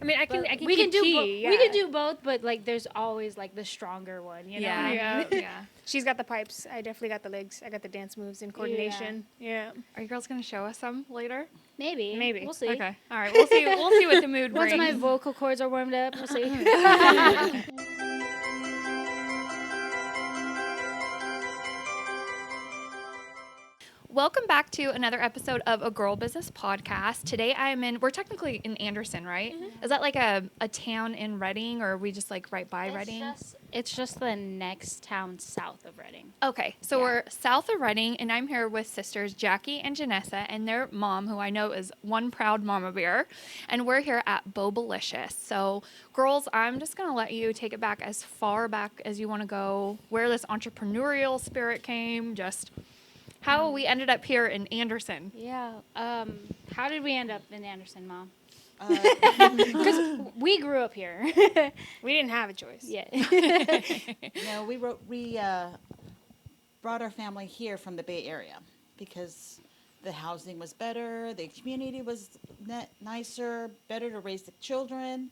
mean, I can we keep can do key, we can do both, but like there's always like the stronger one, you know? Yeah. She's got the pipes. I definitely got the legs. I got the dance moves and coordination. Yeah. Are you girls gonna show us some later? Maybe. We'll see. Okay. All right. We'll see. We'll see what the mood Once brings. my vocal cords are warmed up, we'll see. Welcome back to another episode of A Girl Business Podcast. Today we're technically in Anderson, right? Mm-hmm. Is that like a town in Reading, or are we just like right by Reading? It's just the next town south of Reading. Okay, so we're south of Reading, and I'm here with sisters Jacque and Janeesa and their mom, who I know is one proud mama bear, and we're here at Bobalicious. So, girls, I'm just going to let you take it back as far back as you want to go, where this entrepreneurial spirit came, just how we ended up here in Anderson. Yeah. How did we end up in Anderson, Mom? Because we grew up here. We didn't have a choice. Yeah. No, we brought our family here from the Bay Area because the housing was better, the community was nicer, better to raise the children,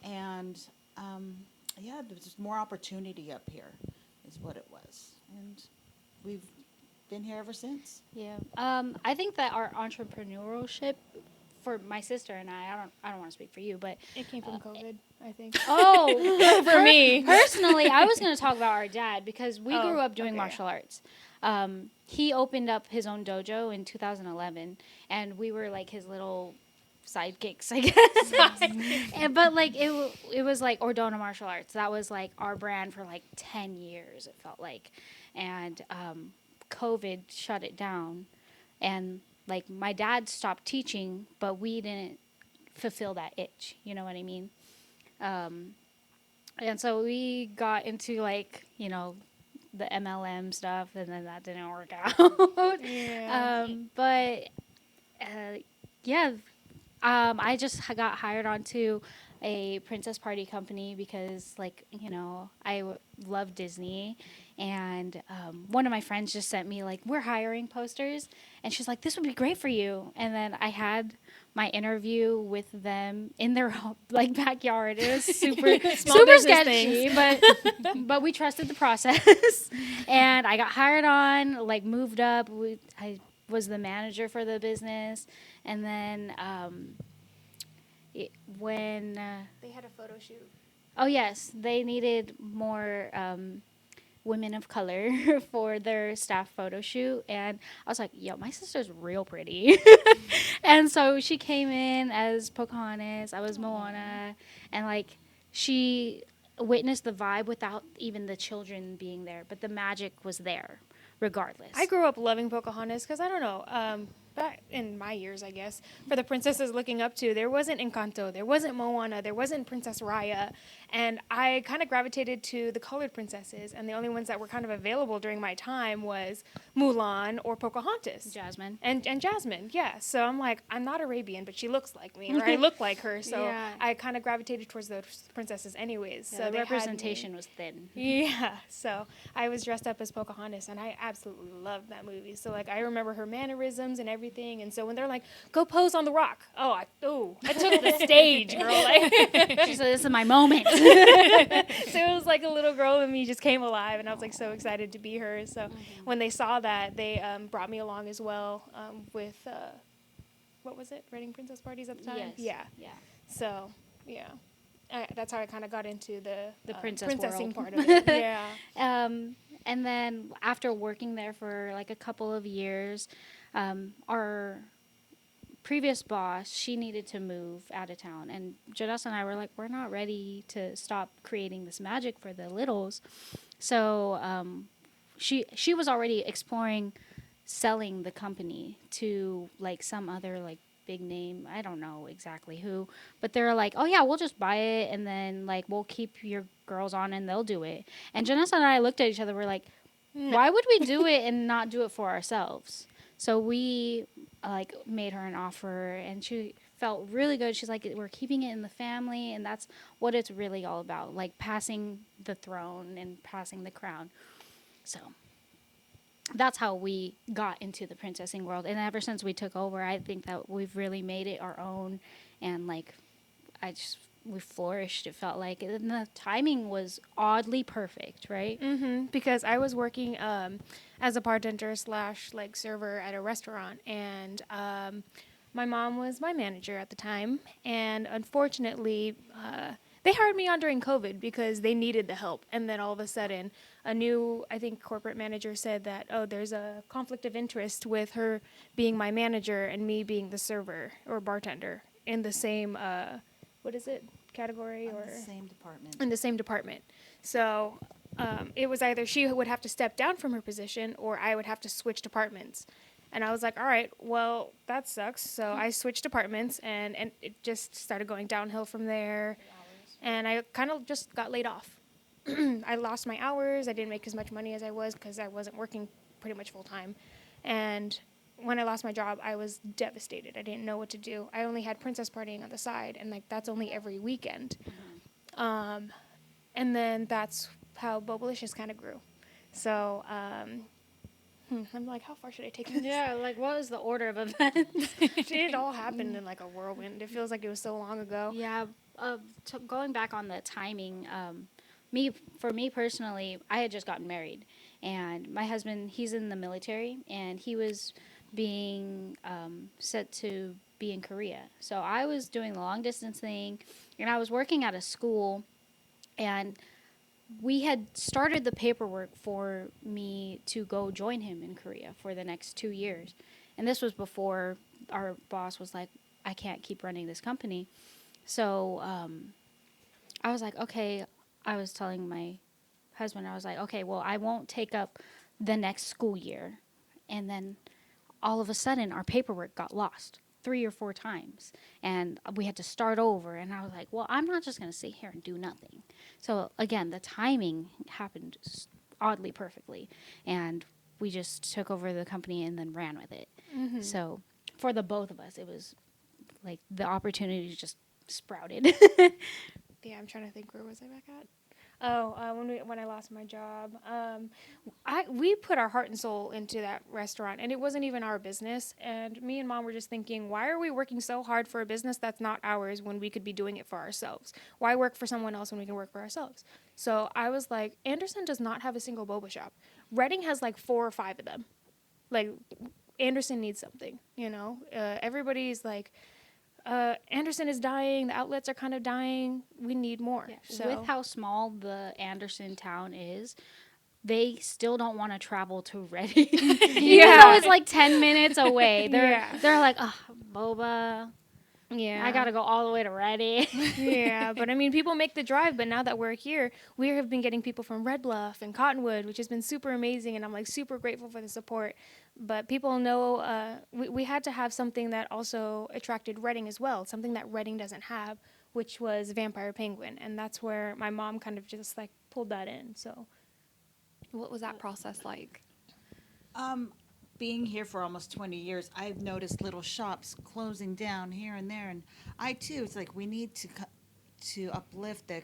and there was just more opportunity up here, is what it was, and we've been here ever since. Yeah. I think that our entrepreneurship, for my sister and I don't want to speak for you, but It came from COVID, I think. oh, For me. Personally, I was going to talk about our dad because we grew up doing martial arts. He opened up his own dojo in 2011, and we were like his little sidekicks, I guess. But like it was like Ordona Martial Arts. That was like our brand for like 10 years, it felt like. And COVID shut it down, and like my dad stopped teaching, but we didn't fulfill that itch, you know what I mean? And so we got into like, you know, the MLM stuff, and then that didn't work out. I just got hired onto a princess party company because, like, you know, I love Disney, and one of my friends just sent me like, we're hiring posters, and she's like, this would be great for you. And then I had my interview with them in their like backyard. It was super sketchy, but we trusted the process. And I got hired on, like moved up. I was the manager for the business, and then when They had a photo shoot. oh yes, they needed more women of color for their staff photo shoot, and I was like, yo, my sister's real pretty. And so she came in as Pocahontas, I was Moana, and like she witnessed the vibe without even the children being there, but the magic was there regardless. I grew up loving Pocahontas because, I don't know, back in my years, I guess, for the princesses looking up to, there wasn't Encanto, there wasn't Moana, there wasn't Princess Raya, and I kind of gravitated to the colored princesses, and the only ones that were kind of available during my time was Mulan or Pocahontas. Jasmine. And Jasmine, yeah. So I'm like, I'm not Arabian, but she looks like me, or I look like her, so I kind of gravitated towards those princesses anyways. Yeah, so the representation was thin. Yeah, so I was dressed up as Pocahontas, and I absolutely loved that movie. So, like, I remember her mannerisms and everything, and so when they're like, go pose on the rock, I took the stage, girl. Like, She said, this is my moment. so it was like a little girl in me just came alive, and I was like so excited to be her. So when they saw that, they brought me along as well with, what was it, Reading Princess Parties at the time? Yes. Yeah. So, yeah. That's how I kind of got into the princessing part of it. Yeah. And then after working there for like a couple of years, our previous boss, she needed to move out of town, and Janeesa and I were like, we're not ready to stop creating this magic for the littles. So she was already exploring selling the company to like some other like big name, I don't know exactly who, but they're like, oh yeah, we'll just buy it, and then like we'll keep your girls on and they'll do it. And Janeesa and I looked at each other, we're like, why would we do it and not do it for ourselves? So we like made her an offer, and she felt really good. She's like, we're keeping it in the family, and that's what it's really all about, like passing the throne and passing the crown. So that's how we got into the princessing world. And ever since we took over, I think that we've really made it our own. And like, I just we flourished. It felt like, and the timing was oddly perfect, right? Because I was working as a bartender slash like server at a restaurant, and my mom was my manager at the time, and unfortunately, they hired me on during COVID because they needed the help, and then all of a sudden, a new, I think, corporate manager said that, oh, there's a conflict of interest with her being my manager and me being the server or bartender in the same, what is it, category On or the same department. in the same department. So it was either she would have to step down from her position or I would have to switch departments. And I was like, all right, well, that sucks. So I switched departments and it just started going downhill from there. And I kind of just got laid off. I lost my hours. I didn't make as much money as I was because I wasn't working pretty much full time. And when I lost my job, I was devastated. I didn't know what to do. I only had princess partying on the side, and like that's only every weekend. And then that's how Bobalicious kind of grew. So I'm like, how far should I take this? Yeah, like what was the order of events? It all happened in like a whirlwind. It feels like it was so long ago. Yeah, going back on the timing, for me personally, I had just gotten married, and my husband, he's in the military, and he was being set to be in Korea. So I was doing the long distance thing, and I was working at a school, and we had started the paperwork for me to go join him in Korea for the next 2 years. And this was before our boss was like, I can't keep running this company. So I was like, okay, I was telling my husband, I was like, okay, well, I won't take up the next school year. And then all of a sudden, our paperwork got lost 3 or 4 times. And we had to start over. And I was like, well, I'm not just going to sit here and do nothing. So again, the timing happened oddly perfectly. And we just took over the company and then ran with it. So for the both of us, it was like the opportunity just sprouted. Yeah, I'm trying to think. Where was I back at? Oh, when I lost my job, we put our heart and soul into that restaurant, and it wasn't even our business. And me and mom were just thinking, why are we working so hard for a business that's not ours when we could be doing it for ourselves? Why work for someone else when we can work for ourselves? So I was like, Anderson does not have a single boba shop. Reading has like 4 or 5 of them. Like, Anderson needs something, you know? Everybody's like, Anderson is dying. The outlets are kind of dying. We need more. Yeah. So With how small the Anderson town is, they still don't want to travel to Reading. Even though it's like 10 minutes away. They're like, oh, Boba. yeah, I got to go all the way to Reading. yeah, but I mean, people make the drive. But now that we're here, we have been getting people from Red Bluff and Cottonwood, which has been super amazing, and I'm like super grateful for the support. But people know we had to have something that also attracted Reading as well, something that Reading doesn't have, which was Vampire Penguin, and that's where my mom kind of just like pulled that in. So What was that process like? Being here for almost 20 years, I've noticed little shops closing down here and there, and I too. It's like we need to uplift the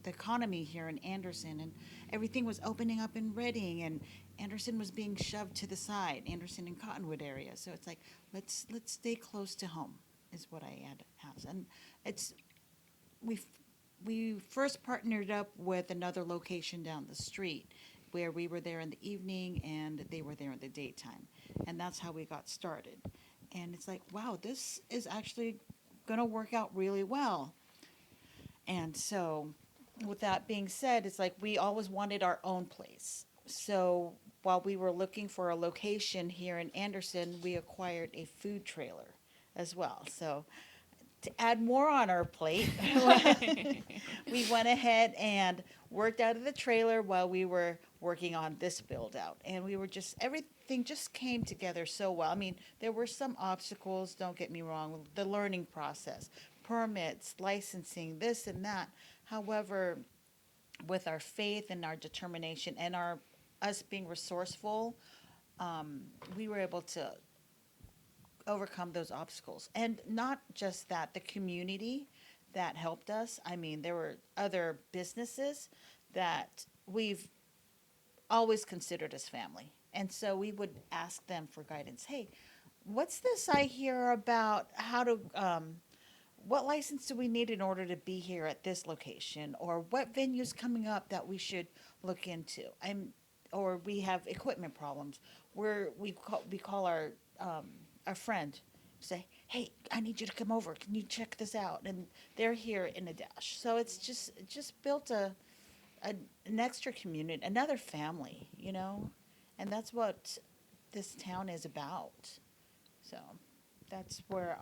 economy here in Anderson, and everything was opening up in Reading, and Anderson was being shoved to the side. Anderson and Cottonwood area, so it's like let's stay close to home is what I had asked, and it's we first partnered up with another location down the street where we were there in the evening and they were there in the daytime. And that's how we got started. And it's like, wow, this is actually going to work out really well. And so, with that being said, it's like we always wanted our own place. So, while we were looking for a location here in Anderson, we acquired a food trailer as well. So, to add more on our plate, we went ahead and worked out of the trailer while we were working on this build out. And we were just, everything just came together so well. I mean, there were some obstacles, don't get me wrong, the learning process, permits, licensing, this and that. However, with our faith and our determination and us being resourceful, we were able to overcome those obstacles. And not just that, the community that helped us. I mean, there were other businesses that we've always considered as family. And so we would ask them for guidance. Hey, what's this I hear about how to what license do we need in order to be here at this location, or what venue's coming up that we should look into. Or we have equipment problems where we call our friend, say, hey, I need you to come over, can you check this out, and they're here in a dash. So it just built an extra community, another family, and that's what this town is about. So that's what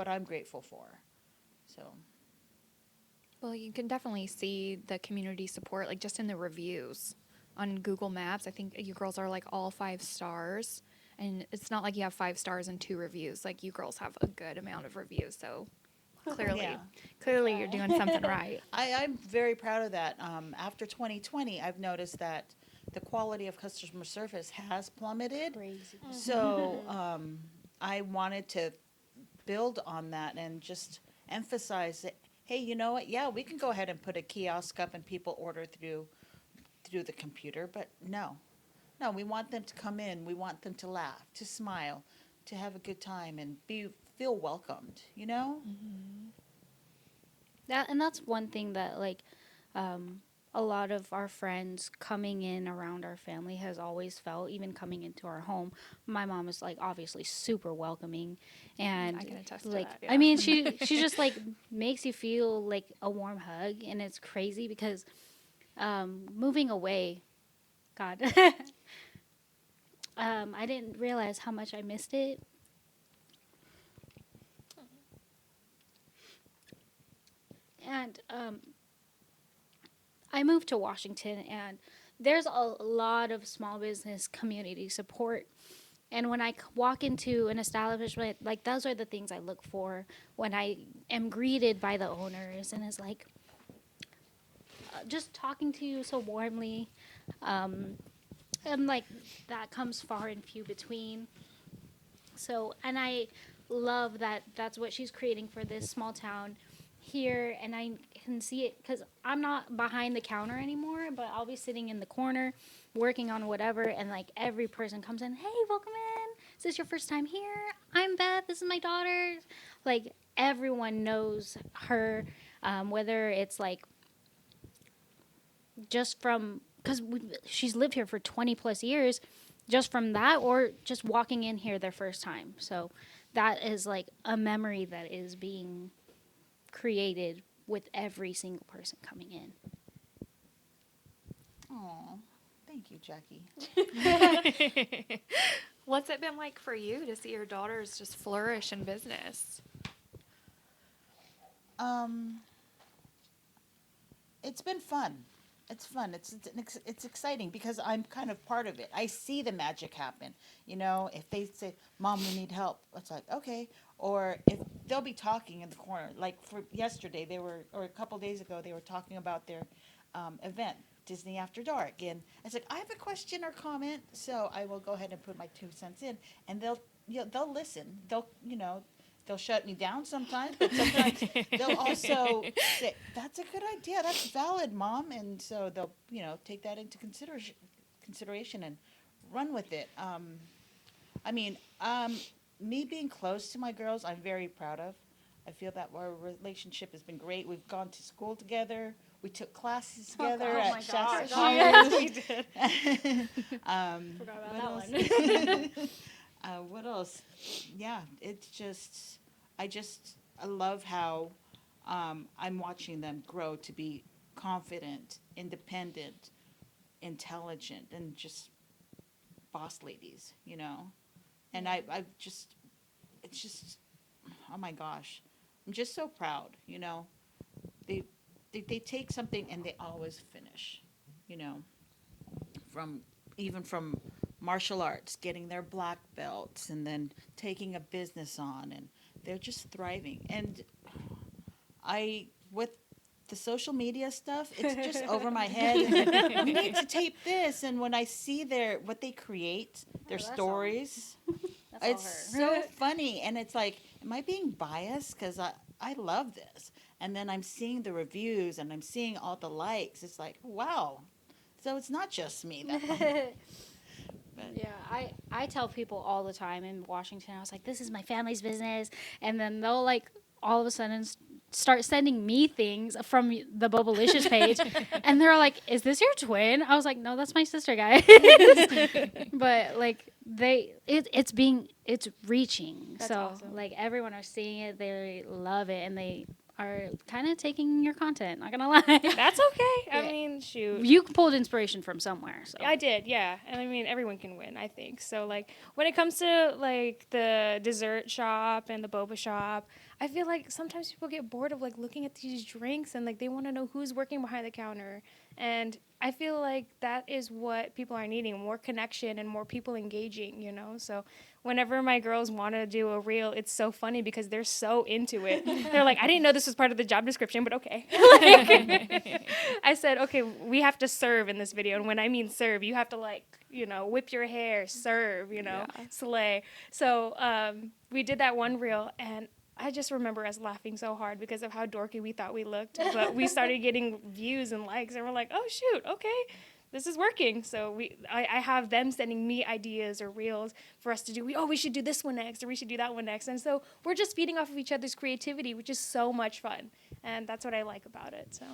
I'm grateful for. So Well, you can definitely see the community support, like just in the reviews on Google Maps. I think you girls are like all 5 stars. And it's not like you have 5 stars and 2 reviews. Like, you girls have a good amount of reviews. So clearly, Yeah. clearly you're doing something right. I'm very proud of that. After 2020, I've noticed that the quality of customer service has plummeted. Crazy. So I wanted to build on that and just emphasize that, hey, you know what? Yeah, we can go ahead and put a kiosk up and people order through the computer, but no. No, we want them to come in. We want them to laugh, to smile, to have a good time and feel welcomed. That's one thing that a lot of our friends coming in around our family has always felt, even coming into our home. My mom is like obviously super welcoming, and I can attest to like that, I yeah. mean she just like makes you feel like a warm hug, and it's crazy because moving away, God, I didn't realize how much I missed it. And I moved to Washington, and there's a lot of small business community support. And when I walk into an establishment, like those are the things I look for when I am greeted by the owners, and it's like just talking to you so warmly. And like that comes far and few between. So, and I love that that's what she's creating for this small town here, and I can see it because I'm not behind the counter anymore, but I'll be sitting in the corner working on whatever, and like every person comes in, hey, welcome in. Is this your first time here? I'm Beth. This is my daughter. Like everyone knows her, whether it's like just from because she's lived here for 20 plus years, just from that, or just walking in here their first time. So that is like a memory that is being created with every single person coming in. Oh, thank you, Jackie. What's it been like for you to see your daughters just flourish in business? It's been fun. It's fun. It's exciting because I'm kind of part of it. I see the magic happen. If they say, "Mom, we need help," it's like, okay. Or if they'll be talking in the corner, like for yesterday, or a couple days ago, they were talking about their event, Disney After Dark, and I was like, I have a question or comment, so I will go ahead and put my 2 cents in, and they'll listen. They'll shut me down sometimes, but sometimes they'll also say, "That's a good idea. That's valid, Mom." And so they'll, take that into consideration and run with it. I mean, me being close to my girls, I'm very proud of. I feel that our relationship has been great. We've gone to school together. We took classes together at Shasta College. We did. Forgot about What that else? one. What else? Yeah, I love how I'm watching them grow to be confident, independent, intelligent, and just boss ladies. And it's just, oh my gosh, I'm just so proud. They, they take something and they always finish, you know, even from martial arts, getting their black belts, and then taking a business on, and they're just thriving. And with the social media stuff, it's just over my head. We need to tape this, and when I see what they create, their that's all. stories, That's all it's her. so funny. And it's like, am I being biased? Because I love this. And then I'm seeing the reviews, and I'm seeing all the likes. It's like, wow. So it's not just me. But Yeah, I tell people all the time in Washington, I was like, this is my family's business. And then they'll like all of a sudden start sending me things from the Bobalicious page, and they're like, "Is this your twin?" I was like, "No, that's my sister, guys." But like it's reaching. That's so awesome. like everyone are seeing it, they love it, and they are kind of taking your content. Not gonna lie, That's okay. I Yeah. mean, shoot. you pulled inspiration from somewhere. So I did, yeah. And I mean, everyone can win, I think. So, like, when it comes to, like, the dessert shop and the boba shop, I feel like sometimes people get bored of, like, looking at these drinks and, like, they want to know who's working behind the counter. And I feel like that is what people are needing, more connection and more people engaging, you know? So, whenever my girls want to do a reel, it's so funny because they're so into it. They're like, I didn't know this was part of the job description, but okay. Like, I said, okay, we have to serve in this video. And when I mean serve, you have to, like, you know, whip your hair, serve, you know, slay. So we did that one reel, and I just remember us laughing so hard because of how dorky we thought we looked. But we started getting views and likes, and we're like, oh, shoot, okay. This is working. So I have them sending me ideas or reels for us to do. We should do this one next, or we should do that one next. And so we're just feeding off of each other's creativity, which is so much fun. And that's what I like about it. So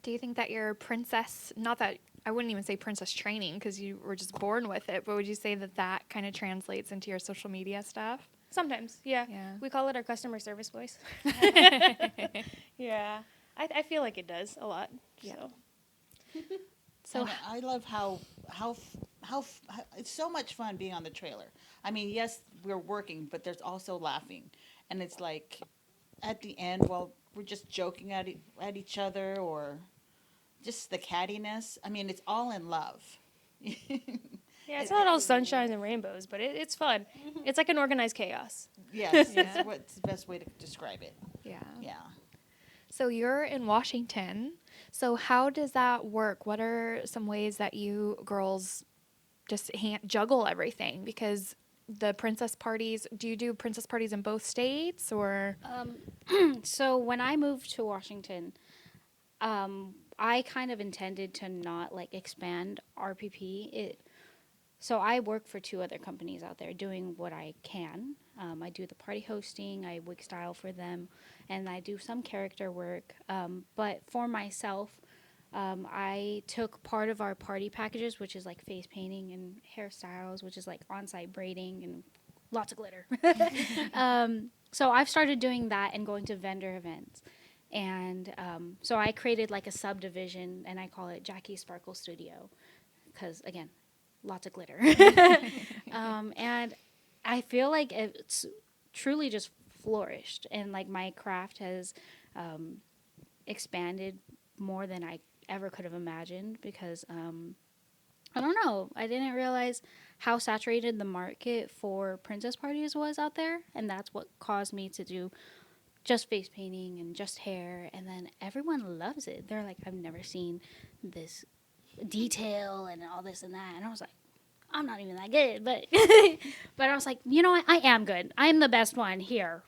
Do you think that your princess, not that I wouldn't even say princess training because you were just born with it, but would you say that that kind of translates into your social media stuff? sometimes, yeah. Yeah. We call it our customer service voice. Yeah. I feel like it does a lot. Yeah. So. And I love how it's so much fun being on the trailer. I mean, yes, we're working, but there's also laughing, and it's like at the end, well, we're just joking at each other, or just the cattiness. I mean, it's all in love. Yeah, it's not all sunshine and rainbows, but it's fun. It's like an organized chaos. Yes, Yeah. that's what's the best way to describe it. Yeah. Yeah. So you're in Washington. So how does that work? What are some ways that you girls just juggle everything? Because the princess parties, do you do princess parties in both states or? So when I moved to Washington, I kind of intended to not like expand RPP. So I work for 2 other companies out there doing what I can. I do the party hosting, I wig style for them, and I do some character work. But for myself, I took part of our party packages, which is like face painting and hairstyles, which is like on-site braiding and lots of glitter. So I've started doing that and going to vendor events. And so I created like a subdivision, and I call it Jackie Sparkle Studio because, again, lots of glitter. And I feel like it's truly just flourished, and like my craft has expanded more than I ever could have imagined because I don't know. I didn't realize how saturated the market for princess parties was out there, and that's what caused me to do just face painting and just hair, and then everyone loves it. They're like, I've never seen this detail and all this and that, and I was like, I'm not even that good, but but I was like, you know what? I am good. I'm the best one here.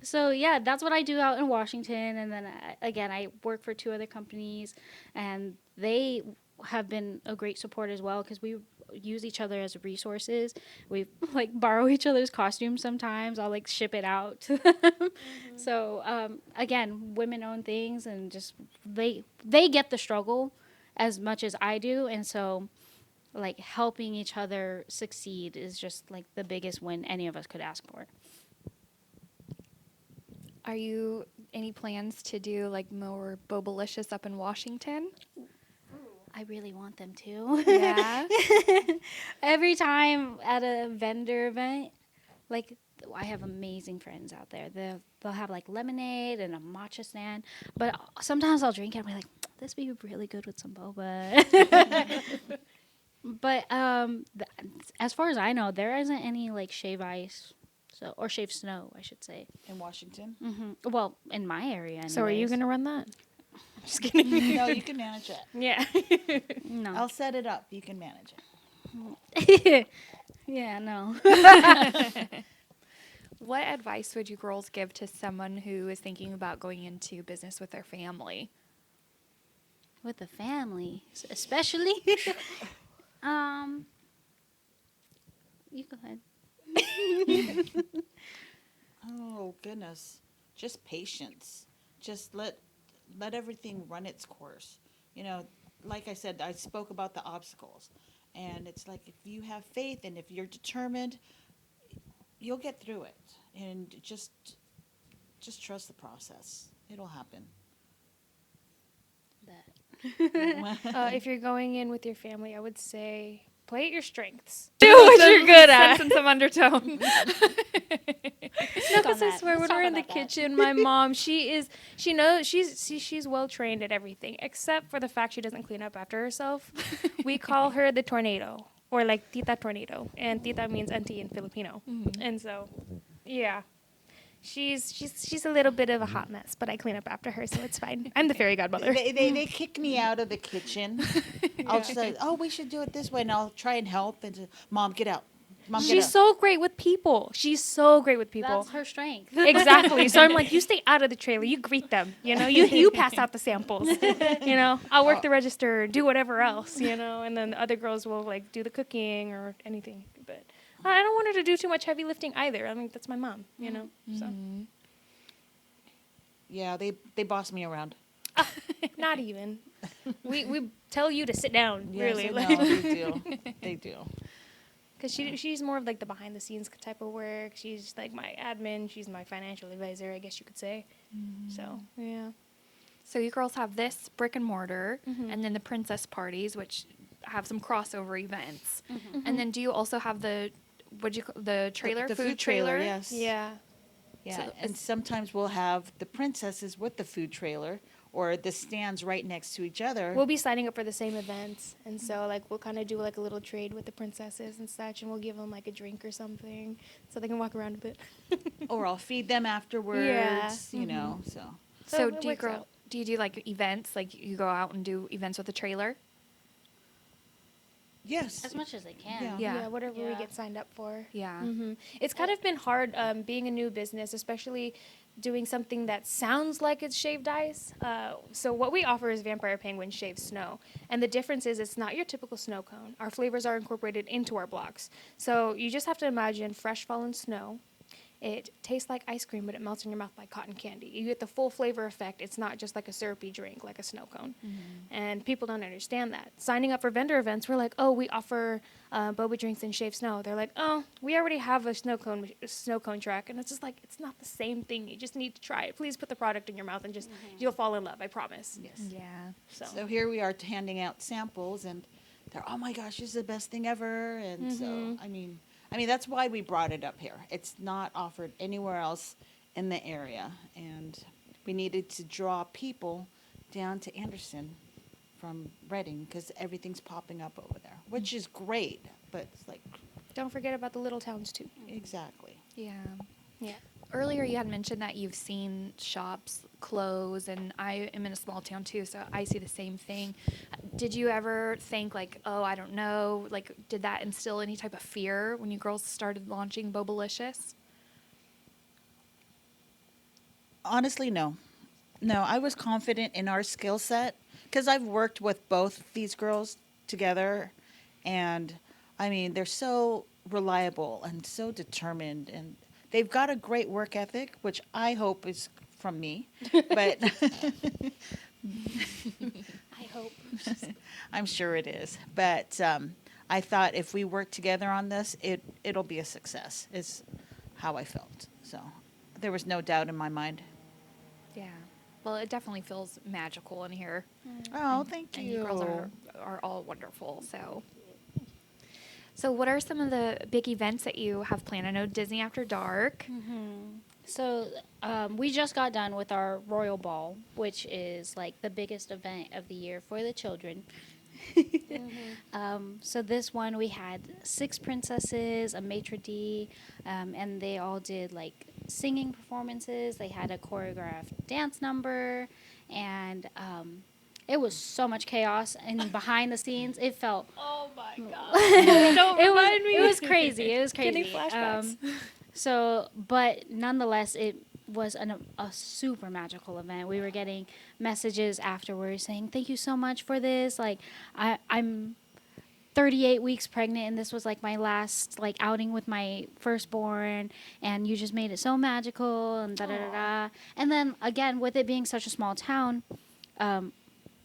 So yeah, that's what I do out in Washington, and then again, I work for 2 other companies, and they have been a great support as well because we use each other as resources. We like borrow each other's costumes sometimes. I'll like ship it out to them. So again, women-owned things, and just they get the struggle as much as I do, and so like helping each other succeed is just like the biggest win any of us could ask for. Are you any plans to do like more Bobalicious up in Washington? I really want them to. Yeah. Every time at a vendor event, like I have amazing friends out there. They'll have like lemonade and a matcha stand, but sometimes I'll drink it and be like, this would be really good with some boba. But as far as I know, there isn't any like shave ice, or shave snow, I should say. In Washington? Well, in my area. Anyways. So are you going to run that? Just kidding. No, you can manage it. Yeah. No. I'll set it up. You can manage it. Yeah, no. What advice would you girls give to someone who is thinking about going into business with their family? With the family, especially. You go ahead. Oh goodness, just patience. Just let everything run its course. You know, like I said, I spoke about the obstacles, and it's like if you have faith and if you're determined, you'll get through it. And just trust the process. It'll happen. If you're going in with your family, I would say play at your strengths. Do what you're good at. Sense some undertone. No, because I swear, when we're in the kitchen, my mom, she knows, she's well trained at everything, except for the fact she doesn't clean up after herself. We call her the tornado, or like Tita Tornado, and Tita means auntie in Filipino. And so, yeah. She's a little bit of a hot mess, but I clean up after her, so it's fine. I'm the fairy godmother. They kick me out of the kitchen. I'll just say, oh, we should do it this way, and I'll try and help. And just, Mom, get out. Mom, get She's out. so great with people. She's so great with people. That's her strength. Exactly. So I'm like, you stay out of the trailer. You greet them. You know, you pass out the samples. You know, I'll work the register, do whatever else. You know, and then the other girls will like do the cooking or anything. But I don't want her to do too much heavy lifting either. I mean, that's my mom. You know, so Yeah, they boss me around. not even. We tell you to sit down. Yes, Really, I know, they do. They do. Because she's more of like the behind the scenes type of work. She's like my admin. She's my financial advisor, I guess you could say. So yeah. So you girls have this brick and mortar, and then the princess parties, which have some crossover events. And then do you also have the the trailer, The food trailer? yes. Yeah. Yeah, So and sometimes we'll have the princesses with the food trailer or the stands right next to each other. We'll be signing up for the same events, and so like we'll kind of do like a little trade with the princesses and such, and we'll give them like a drink or something so they can walk around a bit. Or I'll feed them afterwards, Yeah. you know, so. So it do you works out. do you do like events? Like you go out and do events with the trailer? Yes. As much as they can. Yeah. Yeah. Whatever we Yeah. get signed up for. Yeah. It's kind of been hard being a new business, especially doing something that sounds like it's shaved ice. So what we offer is Vampire Penguin Shaved Snow. And the difference is it's not your typical snow cone. Our flavors are incorporated into our blocks. So you just have to imagine fresh fallen snow. It tastes like ice cream, but it melts in your mouth like cotton candy. You get the full flavor effect. It's not just like a syrupy drink, like a snow cone. And people don't understand that. Signing up for vendor events, we're like, oh, we offer boba drinks and shaved snow. They're like, oh, we already have a snow cone track. And it's just like, it's not the same thing. You just need to try it. Please put the product in your mouth and just, you'll fall in love, I promise. Yes. Yeah. So here we are handing out samples, and they're, oh my gosh, this is the best thing ever. And so, I mean, that's why we brought it up here. It's not offered anywhere else in the area, and we needed to draw people down to Anderson from Reading because everything's popping up over there, which is great. But it's like, Don't forget about the little towns, too. exactly. Yeah. Yeah. Earlier, you had mentioned that you've seen shops close, and I am in a small town too, so I see the same thing. Did you ever think, like, oh, I don't know, like, did that instill any type of fear when you girls started launching Bobalicious? Honestly, no. No, I was confident in our skill set because I've worked with both these girls together, and I mean, they're so reliable and so determined, and they've got a great work ethic, which I hope is from me, but I hope. I'm sure it is. But I thought if we work together on this, it'll be a success, is how I felt. So there was no doubt in my mind. Yeah. Well, it definitely feels magical in here. Oh, thank And you. you girls are all wonderful, so. So what are some of the big events that you have planned? I know Disney After Dark. So we just got done with our Royal Ball, which is like the biggest event of the year for the children. So this one we had 6 princesses, a maitre d', and they all did like singing performances. They had a choreographed dance number, and it was so much chaos. And behind the scenes, it felt Oh, my God. Don't remind me. it was crazy. It was crazy. Getting flashbacks. So, but nonetheless, it was a super magical event. We were getting messages afterwards saying, "Thank you so much for this." Like, I'm 38 weeks pregnant, and this was like my last like outing with my firstborn, and you just made it so magical, and da da da da. And then again, with it being such a small town,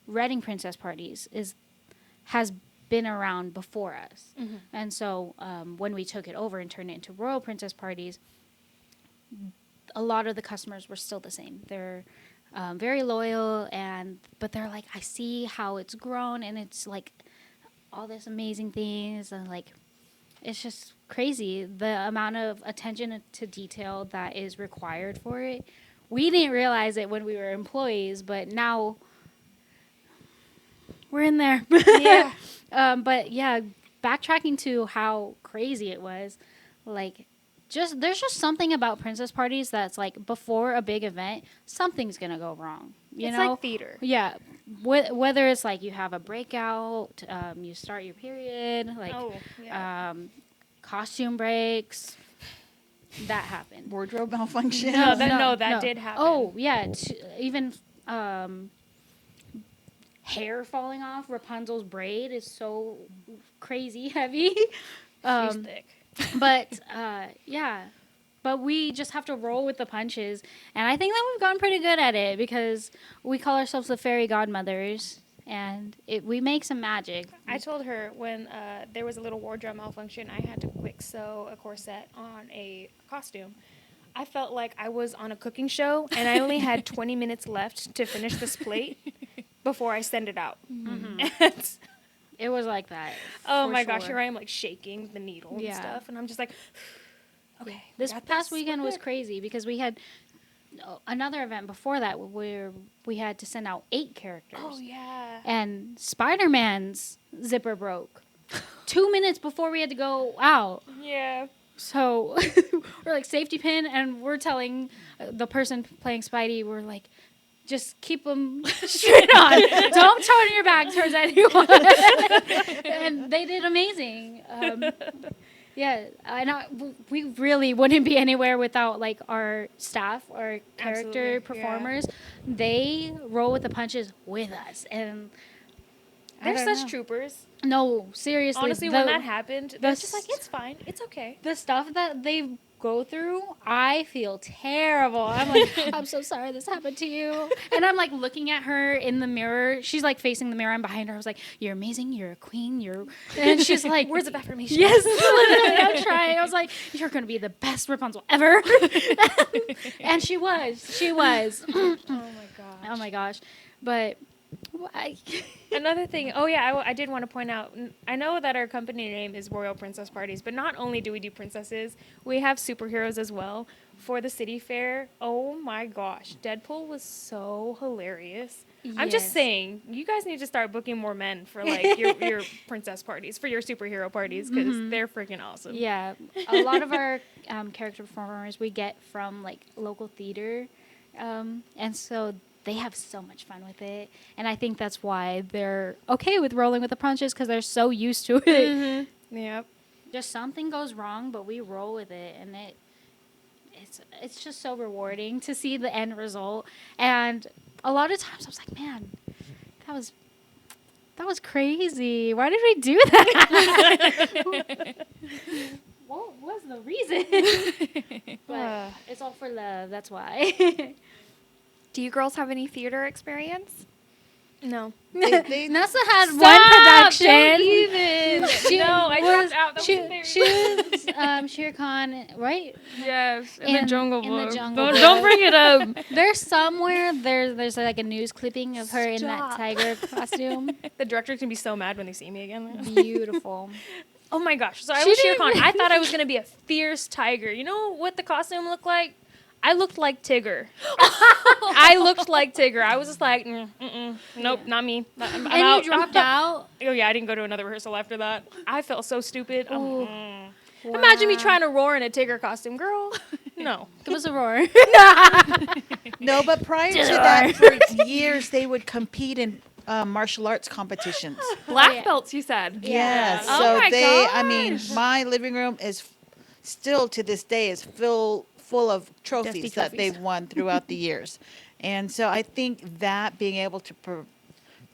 wedding princess parties has been around before us, and so when we took it over and turned it into royal princess parties, a lot of the customers were still the same. They're very loyal, but they're like, I see how it's grown, and it's like all this amazing things, and like it's just crazy the amount of attention to detail that is required for it. We didn't realize it when we were employees, but now we're in there. Yeah. But yeah, backtracking to how crazy it was, like there's just something about princess parties that's like before a big event, something's gonna go wrong. You It's know, like theater. yeah. Whether it's like you have a breakout, you start your period, like Oh, yeah. costume breaks, that happened. Wardrobe malfunction. That did happen. Oh yeah, even hair falling off. Rapunzel's braid is so crazy heavy. She's thick. But yeah, but we just have to roll with the punches, and I think that we've gotten pretty good at it because we call ourselves the fairy godmothers, and we make some magic. I told her when there was a little wardrobe malfunction, I had to quick sew a corset on a costume. I felt like I was on a cooking show, and I only had 20 minutes left to finish this plate before I send it out. And It was like that. oh for my gosh, sure. here I am like shaking the needle Yeah. and stuff, and I'm just like, okay. This got past this. weekend We're was good. crazy because we had another event before that where we had to send out 8 characters. Oh yeah. And Spider-Man's zipper broke 2 minutes before we had to go out. Yeah. So we're like safety pin, and we're telling the person playing Spidey, we're like, just keep them straight on. Don't turn your back towards anyone. And they did amazing. Yeah, we really wouldn't be anywhere without like our staff, our character Absolutely, performers. They roll with the punches with us, and I They're don't such know. troopers. No, seriously. Honestly, when that happened, they're just like, s- it's fine. It's okay. the stuff that they go through, I feel terrible. I'm like, I'm so sorry this happened to you. And I'm like looking at her in the mirror. She's like facing the mirror. I'm behind her. I was like, you're amazing. You're a queen. And she's like, Words of affirmation. yes, literally, I'm trying. I was like, you're going to be the best Rapunzel ever. And she was. She was. Oh my gosh. Oh my gosh. But Another thing, oh yeah, I did want to point out, I know that our company name is Royal Princess Parties, but not only do we do princesses, we have superheroes as well. For the city fair, oh my gosh, Deadpool was so hilarious. I'm just Yes. saying, you guys need to start booking more men for like your princess parties, for your superhero parties, because they're freaking awesome. yeah, a lot of our character performers we get from like local theater, and so they have so much fun with it, and I think that's why they're okay with rolling with the punches because they're so used to it. Yep. Just something goes wrong, but we roll with it, and it's just so rewarding to see the end result. And a lot of times I was like, man, that was crazy. Why did we do that? What was the reason? But it's all for love. That's why. Do you girls have any theater experience? No. Nessa had one Stop, production. don't even. She No, I was- dropped out. That she, was very she was Shere Khan, right? Yes, in the Jungle Book. the Jungle Book. Don't bring it up. There's somewhere there's like a news clipping of her in that Stop. tiger costume. The director's gonna be so mad when they see me again. Beautiful. Oh my gosh! So I She was Shere didn't Khan. I thought I was gonna be a fierce tiger. You know what the costume looked like? I looked like Tigger. I looked like Tigger. I was just like, nope, not me. I'm And out. you dropped out. Oh yeah, I didn't go to another rehearsal after that. I felt so stupid. Ooh. Imagine me Wow. trying to roar in a Tigger costume, girl. No. Give us a roar. No, but prior to that, for years they would compete in martial arts competitions. Black yeah. belts, you said. Yes. Oh So my I mean, gosh. my living room is still to this day is full of trophies Dusty that trophies. they've won throughout the years. And so I think that being able to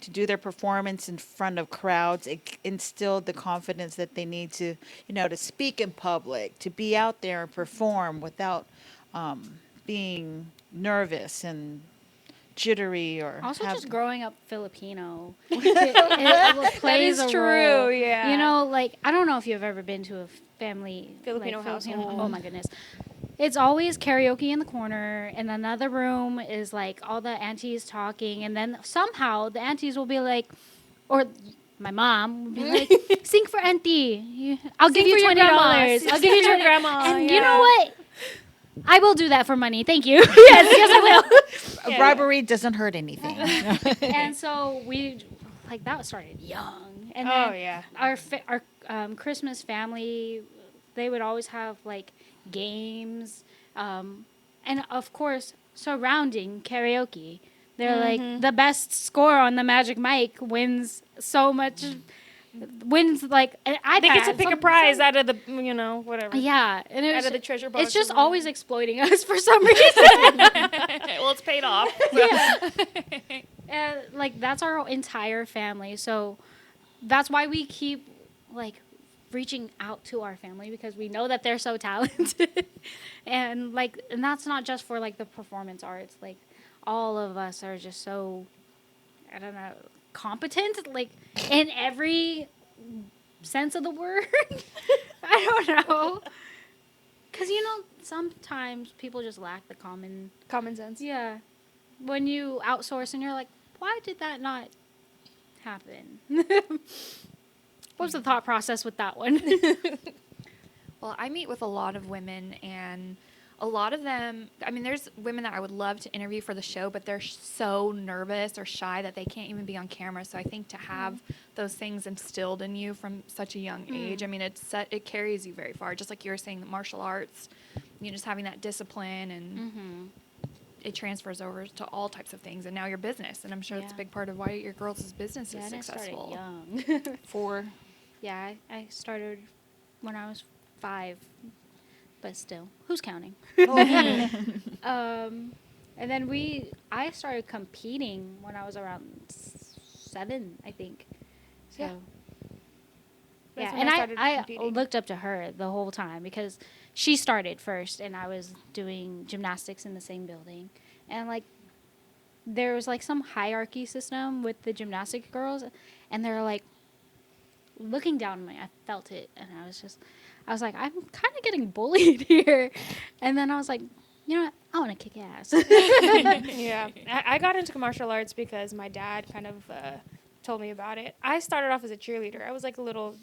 to do their performance in front of crowds. It instilled the confidence that they need to, to speak in public, to be out there and perform without being nervous and jittery or Also, have. just growing up Filipino, it plays is a true, role. yeah. You know, like I don't know if you've ever been to a family Filipino like, household. Oh my goodness, it's always karaoke in the corner, and another room is like all the aunties talking, and then somehow the aunties will be like, or my mom will be like, "Sing for auntie. I'll give Sing for you your $20. grandma. I'll give you Sing for your $20." grandma, And you yeah. know what? I will do that for money. Thank you. Yes, I will. Yeah. Bribery doesn't hurt anything. And so we, like, that started young. And Oh, then yeah. our Christmas family, they would always have like games, and of course surrounding karaoke. They're like the best score on the Magic Mike wins so much, wins like an iPad. They get to pick a some- prize out of the, whatever. Yeah, and it Out was, of the treasure box. it's just or whatever. always exploiting us for some reason. Well, it's paid off. And like that's our entire family, so that's why we keep like reaching out to our family, because we know that they're so talented. And that's not just for like the performance arts, like all of us are just so, I don't know, competent, like in every sense of the word. I don't know, because sometimes people just lack the common sense. yeah. When you outsource and you're like, why did that not happen? What was the thought process with that one? Well, I meet with a lot of women, and a lot of them, I mean, there's women that I would love to interview for the show, but they're so nervous or shy that they can't even be on camera. So I think to have those things instilled in you from such a young age, I mean, it carries you very far. Just like you were saying, the martial arts, just having that discipline, and it transfers over to all types of things. And now your business, and I'm sure it's a Yeah. big part of why your girls' business is And I successful. started young. For Yeah, I started when I was 5, but still, who's counting? And then I started competing when I was around 7, I think. So, Yeah. That's yeah, when and I started I competing. looked up to her the whole time because she started first, and I was doing gymnastics in the same building, and like there was like some hierarchy system with the gymnastic girls, and they're like looking down on me. I felt it, and I was like, I'm kind of getting bullied here. And then I was like, you know what? I want to kick ass. Yeah. I got into martial arts because my dad kind of told me about it. I started off as a cheerleader. I was like a little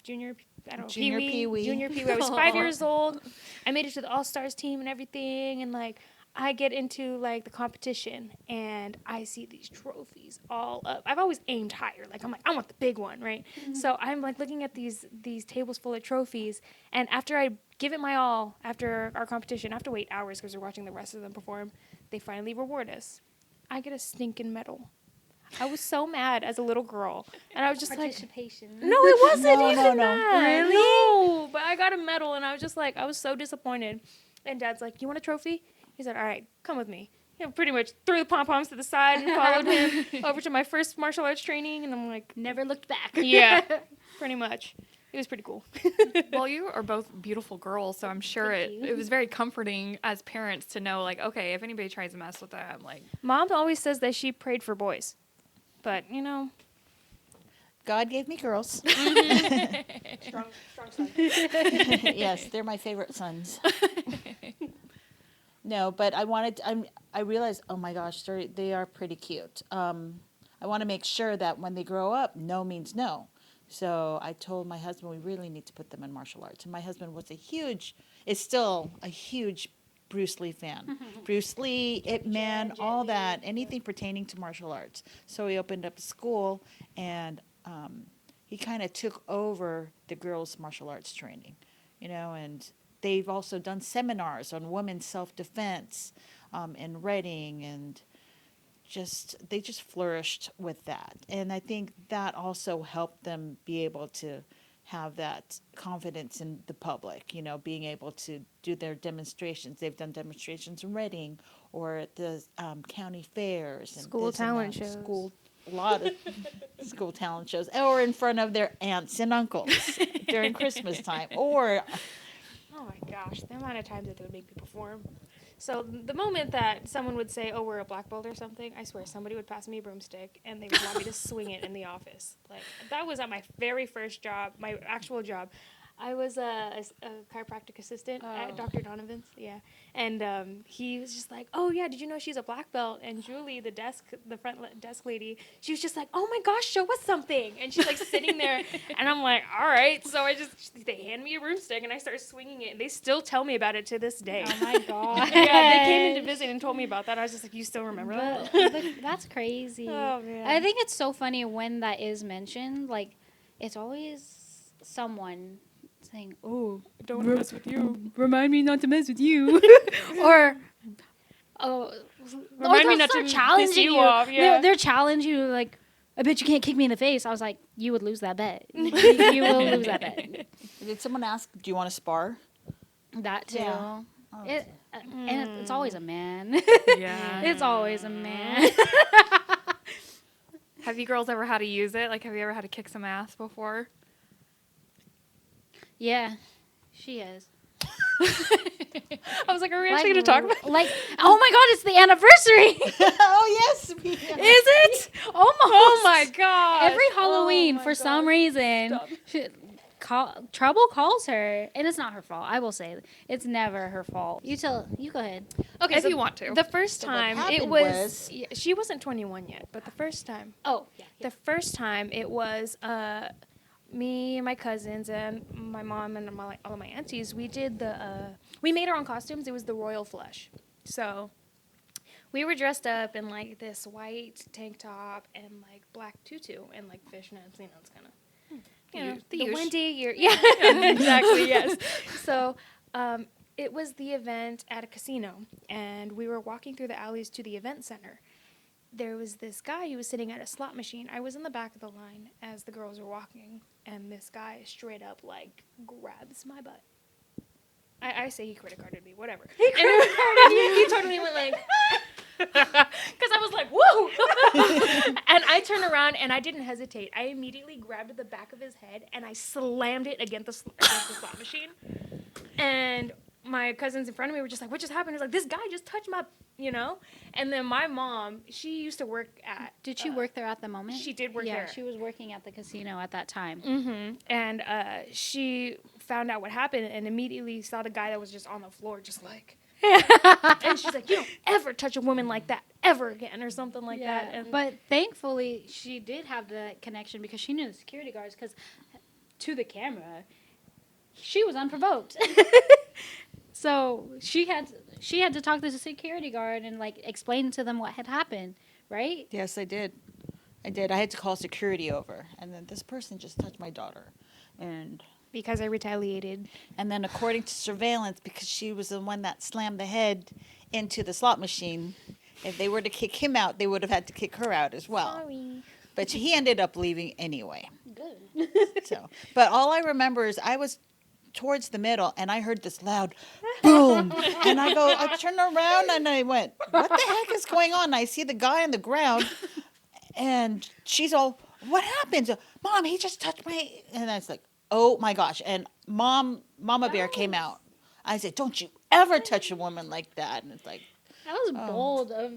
junior, I don't know, Junior pee-wee. pee-wee. I was 5 years old. I made it to the All-Stars team and everything. And like, I get into like the competition and I see these trophies all up. I've always aimed higher. Like, I'm like, I want the big one, right? So I'm like looking at these tables full of trophies. And after I give it my all, after our competition, I have to wait hours because we're watching the rest of them perform. They finally reward us. I get a stinking medal. I was so mad as a little girl. And I was just like, Participation. no, it wasn't No, even no. that. Really? No, but I got a medal, and I was just like, I was so disappointed. And Dad's like, you want a trophy? He said, all right, come with me. Pretty much threw the pom-poms to the side and followed him over to my first martial arts training. And I'm like, Never looked back. yeah, pretty much. It was pretty cool. Well, you are both beautiful girls, so I'm sure Thank you. it was very comforting as parents to know, like, okay, if anybody tries to mess with that, I'm like, Mom always says that she prayed for boys. But, God gave me girls. strong son. Yes, they're my favorite sons. No, but I realized, oh my gosh, they are pretty cute. I want to make sure that when they grow up, no means no. So I told my husband we really need to put them in martial arts. And my husband is still a huge Bruce Lee fan. Bruce Lee, Ip Man, all that, anything pertaining to martial arts. So he opened up a school, and he kind of took over the girls' martial arts training, and they've also done seminars on women's self-defense in Reading, and they just flourished with that. And I think that also helped them be able to have that confidence in the public, being able to do their demonstrations. They've done demonstrations in Reading or at the county fairs. And School this and talent that, shows. School a lot of school talent shows, or in front of their aunts and uncles during Christmas time, or Oh my gosh, the amount of times that they would make me perform. So the moment that someone would say, "Oh, we're a black belt or something," I swear somebody would pass me a broomstick and they would want me to swing it in the office. Like that was at my very first job, my actual job. I was a chiropractic assistant at Dr. Donovan's, yeah, and he was just like, "Oh yeah, did you know she's a black belt?" And Julie, the front desk lady, she was just like, "Oh my gosh, show us something!" And she's like sitting there, and I'm like, "All right." So they hand me a broomstick, and I start swinging it, and they still tell me about it to this day. Oh my god. Yeah, they came in to visit and told me about that. I was just like, "You still remember that?" That's crazy. Oh, man. I think it's so funny when that is mentioned. Like, it's always someone saying, "Oh, Don't want to mess with you. remind me not to mess with you," or oh, Remind me they'll not to start piss challenging you you. off, yeah. They're challenging you like, "I bet you can't kick me in the face." I was like, "You would lose that bet. You will lose that bet." did someone ask, "Do you want to spar?" That too. Yeah. Oh, And it's always a man. Yeah. It's always a man. Have you girls ever had to use it? Like, have you ever had to kick some ass before? Yeah, she is. I was like, are we actually going to talk about Like, oh my god, it's the anniversary. Oh yes, Is it? Almost. Oh my god. Every Halloween, my for some gosh. reason, Stop. Trouble calls her, and it's not her fault. I will say, it's never her fault. You go ahead. Okay, If so you want to. The first So what time it happened was, yeah, she wasn't 21 yet, but the first time, Oh, yeah. the first time it was me and my cousins and my mom and all of my aunties. We did we made our own costumes. It was the royal flush. So we were dressed up in like this white tank top and like black tutu and like fishnets. You know, it's kind of The the usual. Wendy year. Yeah, exactly. Yes. So it was the event at a casino, and we were walking through the alleys to the event center. There was this guy who was sitting at a slot machine. I was in the back of the line as the girls were walking, and this guy straight up like grabs my butt. I say he credit carded me, whatever. He credit carded you. He totally went like, because I was like, whoa. And I turned around and I didn't hesitate. I immediately grabbed the back of his head and I slammed it against the slot machine. And my cousins in front of me were just like, what just happened? It's like, this guy just touched my, you know? And then my mom, she used to work at. Did she work there at the moment? She did work yeah, there. she was working at the casino at that time. Mm-hmm. And she found out what happened and immediately saw the guy that was just on the floor, just like. And she's like, you don't ever touch a woman like that ever again, or something like that. And But thankfully, she did have that connection because she knew the security guards. Because to the camera, she was unprovoked. So she had to talk to the security guard and like explain to them what had happened, right? Yes, I did. I had to call security over, and then this person just touched my daughter, and because I retaliated. then according to surveillance, because she was the one that slammed the head into the slot machine, if they were to kick him out, they would have had to kick her out as well. Sorry. But he ended up leaving anyway. Good. So, but all I remember is I was towards the middle, and I heard this loud boom, and I turned around and I went, "What the heck is going on?" And I see the guy on the ground, and she's all, "What happened, Mom? He just touched my," and I was like, "Oh my gosh!" And Mama Bear came out. I said, "Don't you ever touch a woman like that!" And it's like, That was bold of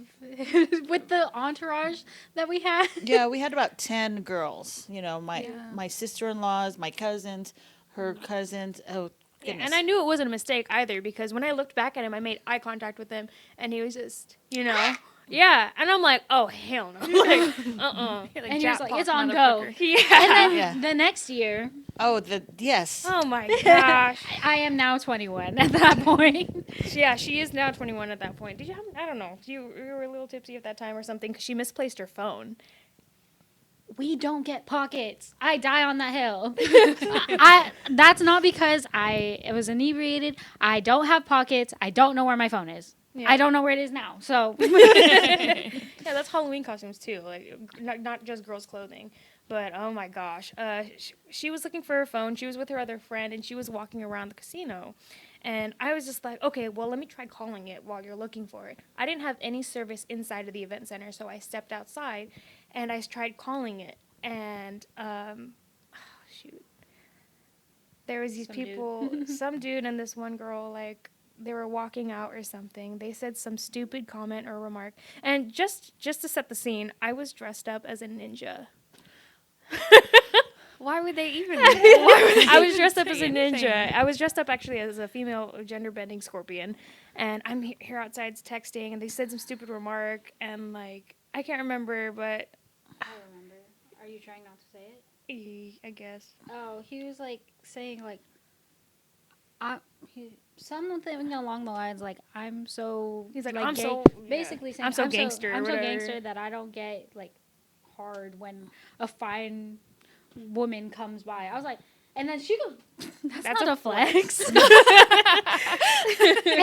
with the entourage that we had. yeah, we had about 10 girls. You know, my sister-in-laws, my cousins, her cousins. Oh, Yeah, goodness. and I knew it wasn't a mistake either because when I looked back at him, I made eye contact with him, and he was just, yeah. And I'm like, oh, hell no. Like, And he was like, "It's on go." Yeah. And then Yeah. the next year, Yes. Oh, my gosh. I am now 21 at that point. Yeah, she is now 21 at that point. Did you have, I don't know, you were a little tipsy at that time or something because she misplaced her phone. We don't get pockets. I die on that hill. That's not because I was inebriated. I don't have pockets. I don't know where my phone is. Yeah. I don't know where it is now. So Yeah, that's Halloween costumes too, like not just girls' clothing. But oh my gosh, she was looking for her phone. She was with her other friend, and she was walking around the casino. And I was just like, okay, well, let me try calling it while you're looking for it. I didn't have any service inside of the event center, so I stepped outside, and I tried calling it, and shoot, there was these Some dude. people, some dude and this one girl, like they were walking out or something. They said some stupid comment or remark, and just to set the scene, I was dressed up as a ninja. Why would they even? I was dressed up as a ninja. Anything? I was dressed up actually as a female gender bending scorpion, and I'm here outside texting, and they said some stupid remark, and like I can't remember, but I remember. Are you trying not to say it? I guess. Oh, he was like saying like, something along the lines like, I'm so. He's like, gay. I'm so basically saying I'm so gangster or I'm so whatever. gangster that I don't get like hard when a fine woman comes by. I was like, and then she goes, that's not a flex. And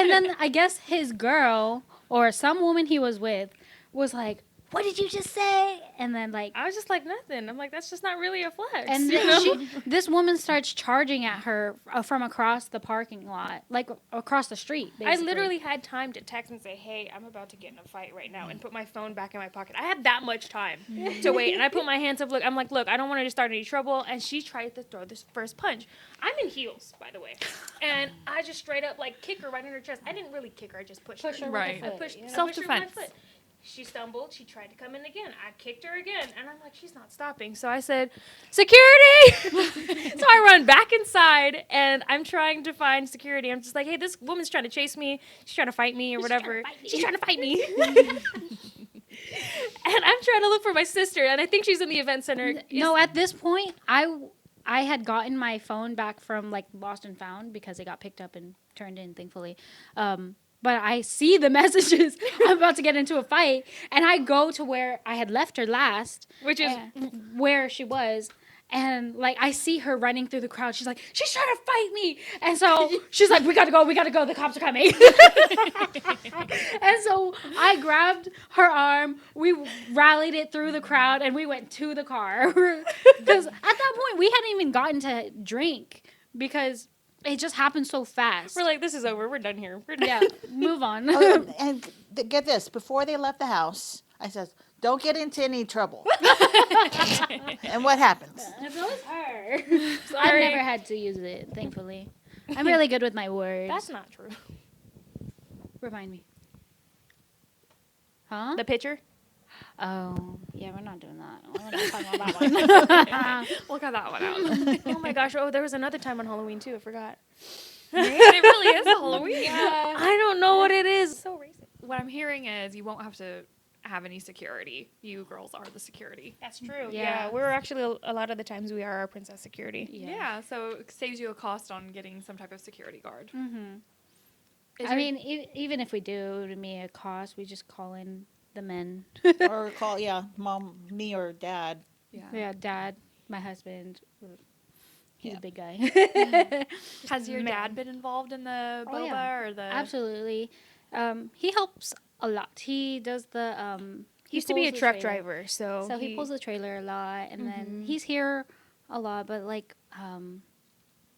then I guess his girl or some woman he was with was like, what did you just say? And then like, I was just like nothing. I'm like, that's just not really a flex. and you then know? this woman starts charging at her from across the parking lot, like across the street. I Basically. literally had time to text and say, hey, I'm about to get in a fight right now, and put my phone back in my pocket. I had that much time to wait, and I put my hands up. I'm like, look, I don't want her to start any trouble, and she tried to throw this first punch. I'm in heels, by the way, and I just straight up like kick her right in her chest. I didn't really kick her. I just pushed Push her. her Right. with I the foot, pushed you know? Self-defense. her with my foot. She stumbled. She tried to come in again. I kicked her again. And I'm like, she's not stopping. So I said, security! So I run back inside, and I'm trying to find security. I'm just like, hey, this woman's trying to chase me. She's trying to fight me or whatever. She's trying to fight me. And I'm trying to look for my sister, and I think she's in the event center. No, at this point, I had gotten my phone back from like Lost and Found because it got picked up and turned in, thankfully. But I see the messages. I'm about to get into a fight, and I go to where I had left her last, Which is where she was. And like I see her running through the crowd. She's like, she's trying to fight me. And so she's like, we gotta go, the cops are coming. And so I grabbed her arm, we rallied it through the crowd, and we went to the car. Because at that point we hadn't even gotten to drink because it just happened so fast. we're like, this is over. We're done here. We're done. Yeah, move on. Oh, and get this, before they left the house, I said, don't get into any trouble. And what happens? It was her. I've Sorry. never had to use it, thankfully. I'm really good with my words. That's not true. Remind me. Huh? The picture? Oh, yeah, we're not doing that. We're not talking about that one. We'll cut that one out. Oh my gosh. Oh, there was another time on Halloween, too. I forgot. It really is Halloween. I don't know what it is. So racist. What I'm hearing is you won't have to have any security. You girls are the security. That's true. Yeah. Yeah, we're actually a lot of the times we are our princess security. Yeah, so it saves you a cost on getting some type of security guard. Mm-hmm. Is I your- mean, even if we do to me a cost, we just call in the men. Or call, mom, me or dad. Yeah, dad, my husband. He's Yeah. a big guy. Has your Man. dad been involved in the Oh, boba yeah. or the? Absolutely. He helps a lot. He does the. He used to be a pulls the truck trailer. driver, so, So he pulls the trailer a lot, and then Mhm. he's here a lot. But like,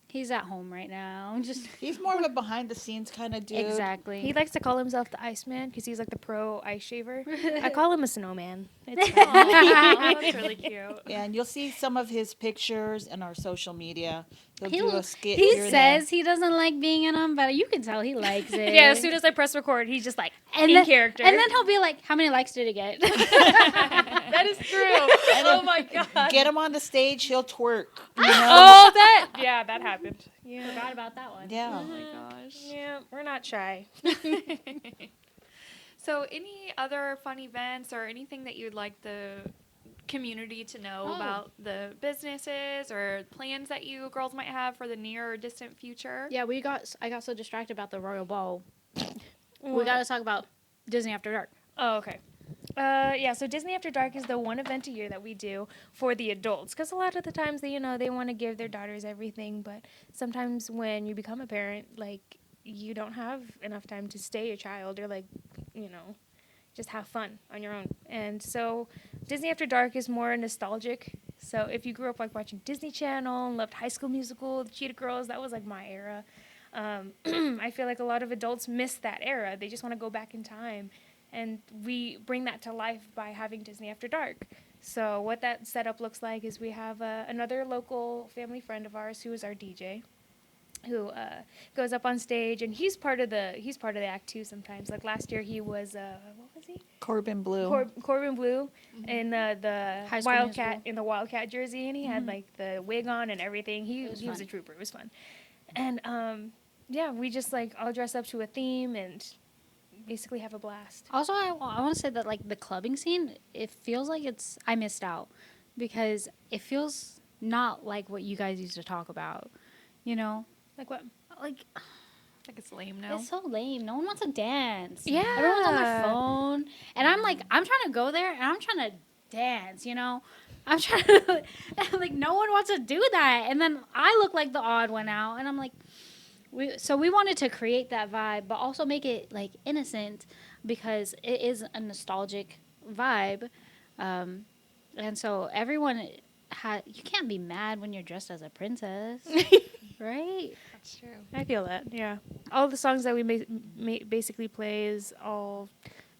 he's at home right now. Just He's more of a behind the scenes kind of dude. exactly. he likes to call himself the Iceman because he's like the pro ice shaver. I call him a snowman. It's Aw, fine. that's really cute. Yeah, and you'll see some of his pictures in our social media. He'll do He'll- a skit He here and there. says he doesn't like being in them, but you can tell he likes it. Yeah, as soon as I press record, he's just like and in then, character. And then he'll be like, "How many likes did it get?" that is true. Oh my god. Get him on the stage, he'll twerk. You know? Oh, that happened. Yeah. Forgot about that one. Yeah. Oh my gosh. Yeah, we're not shy. So, any other fun events or anything that you'd like the community to know Oh. about the businesses or plans that you girls might have for the near or distant future? Yeah, I got so distracted about the Royal Ball. We got to talk about Disney After Dark. Oh, okay. Yeah, so Disney After Dark is the one event a year that we do for the adults. Because a lot of the times, they want to give their daughters everything. But sometimes when you become a parent, like, you don't have enough time to stay a child or, like, just have fun on your own. And so Disney After Dark is more nostalgic. So if you grew up, like, watching Disney Channel and loved High School Musical, the Cheetah Girls, that was, like, my era. I feel like a lot of adults miss that era. They just want to go back in time. And we bring that to life by having Disney After Dark. So what that setup looks like is we have another local family friend of ours who is our DJ, who goes up on stage, and he's part of the act too. Sometimes, like last year, he was what was he? Corbin Blue. Corbin Blue in the High School Wildcat Musical. in the Wildcat jersey, and he had like the wig on and everything. He was was a fun. trooper. It was fun, and yeah, we just like all dress up to a theme and basically have a blast. Also, I want to say that like the clubbing scene, it feels like I missed out because it feels not like what you guys used to talk about. You know, Like what? like Like it's lame now. it's so lame. No one wants to dance. Yeah. Everyone's on their phone, and I'm like, I'm trying to go there and I'm trying to dance. You know, I'm trying to like no one wants to do that, and then I look like the odd one out, and I'm like. We wanted to create that vibe, but also make it like innocent because it is a nostalgic vibe, and so everyone you can't be mad when you're dressed as a princess, right? That's true. I feel that. Yeah. All the songs that we basically play is all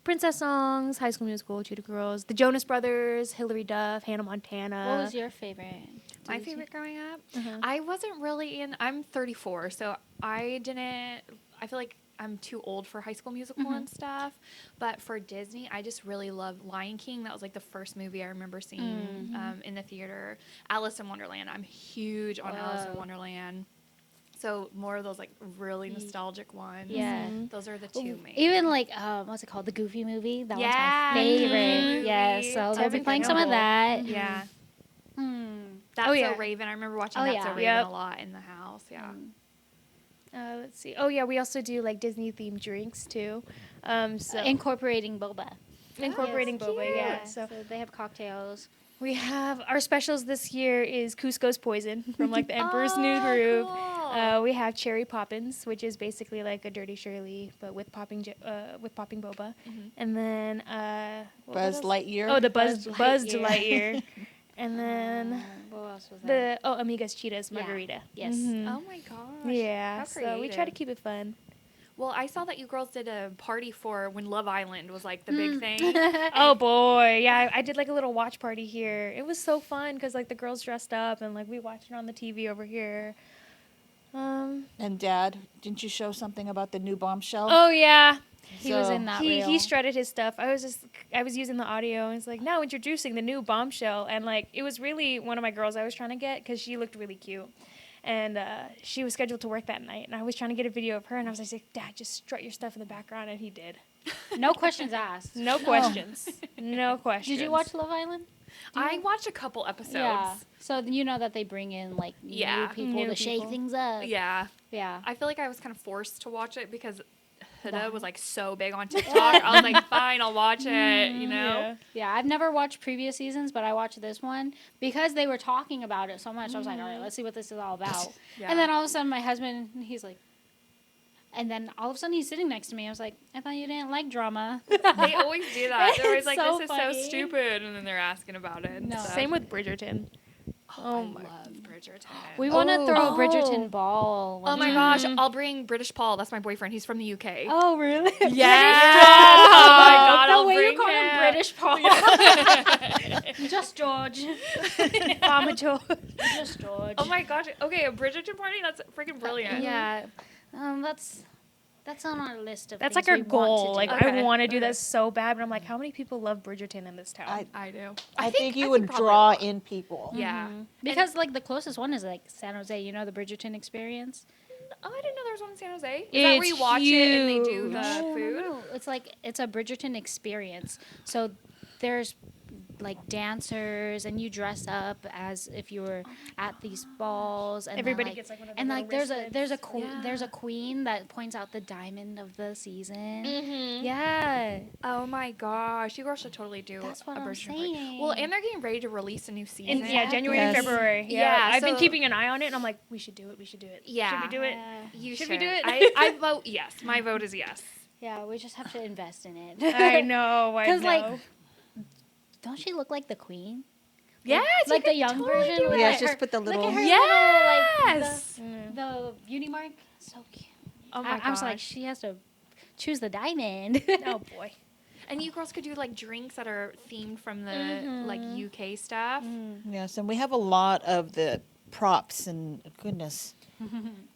princess songs, High School Musical, Cheetah Girls, the Jonas Brothers, Hilary Duff, Hannah Montana. What was your favorite? My Did you- favorite growing up? Uh-huh. I wasn't really I'm 34, so I feel like I'm too old for High School Musical and stuff. But for Disney, I just really love Lion King. That was like the first movie I remember seeing in the theater. Alice in Wonderland. I'm huge on Alice in Whoa. Wonderland. So more of those like really nostalgic ones. Yeah. Those are the two main. Even like what's it called? The Goofy movie. That Yeah, one's my Goofy favorite. movie. Yeah. So we'll That's be playing some of incredible. that. Yeah. Hmm. That's Oh, yeah. So Raven. I remember watching Oh, That's yeah. So Raven Yep. a lot in the house. Yeah. Let's see. Oh yeah, we also do like Disney themed drinks too. So Incorporating boba. incorporating Yes, boba. cute. Yeah. So So they have cocktails. we have our specials this year is Cusco's Poison from like the Emperor's New Oh, Groove. cool. We have Cherry Poppins, which is basically like a Dirty Shirley but with popping boba. And then what Buzz else? Lightyear. Oh, the Buzz Buzzed Lightyear. Lightyear. And then What else was there? the Amigas Cheetahs Margarita. Yes. Mhm. Oh my gosh. Yeah. How So we try to creative. keep it fun. Well, I saw that you girls did a party for when Love Island was like the big thing. Oh boy, yeah, I did like a little watch party here. It was so fun because like the girls dressed up and like we watched it on the TV over here. And Dad, didn't you show something about the new bombshell? Oh yeah, He was in that he reel. strutted his stuff. I was using the audio and it's like now introducing the new bombshell, and like it was really one of my girls I was trying to get because she looked really cute. And she was scheduled to work that night, and I was trying to get a video of her, and I was like, Dad, just strut your stuff in the background, and he did. No questions asked. No questions. No questions. Did you watch Love Island? I watched a couple episodes. Yeah. So you know that they bring in like Yeah. new people New to shake people. things up. Yeah. Yeah. I feel like I was kind of forced to watch it because Huda was like so big on TikTok. I was like, fine, I'll watch it, you know? Yeah. Yeah, I've never watched previous seasons, but I watched this one because they were talking about it so much. I was like, all right, let's see what this is all about. Yeah. And then all of a sudden, my husband, he's like, and then all of a sudden he's sitting next to me. I was like, I thought you didn't like drama. They always do that. They're always It's like, so this is funny. so stupid. And then they're asking about it. and No. stuff. Same with Bridgerton. Oh, my I love Bridgerton. We want to Oh. throw a Oh. Bridgerton ball. Oh one my time. gosh, I'll bring British Paul. That's my boyfriend. He's from the UK. Oh, really? Yeah. Oh my God, the I'll way you bring call him him. British Paul. Just George. Mama Joe. Just George. Oh my gosh. Okay, a Bridgerton party? That's freaking brilliant. Yeah. That's on our list of That's things like our we want goal. to Like do. Okay. I want to do Okay. that so bad, but I'm like, how many people love Bridgerton in this town? I do. I think you would probably draw a lot. in people. Yeah. Because like the closest one is like San Jose. You know the Bridgerton experience. Oh, I didn't know there was one in San Jose. Is that where you watch it and they do the food? No. It's a Bridgerton experience. So there's like dancers and you dress up as if you were at these balls and then, Everybody like, gets, like, one of the and little like there's a wristlets. there's a queen that points out the diamond of the season. Mm-hmm. Yeah. Oh my gosh, you girls should totally do That's what a I'm Bridgerton party. saying. Well, and they're getting ready to release a new season. Yeah, January and Yes. February. Yeah, Yeah, I've been so- keeping an eye on it, and I'm like, we should do it. We should do it. Yeah. Should we do it? You Should we do it? I vote yes. My vote is yes. Yeah, we just have to invest in it. I know. I know. 'Cause, like, don't she look like the queen? Yes, Like the young version? Do with, Yeah, like, just her- put the Look little. at her Yes. little, like, the beauty mark. So cute. Oh my I was like, gosh. she has to choose the diamond. oh boy. And you girls could do like drinks that are themed from the like UK stuff. Yes, and we have a lot of the props and goodness,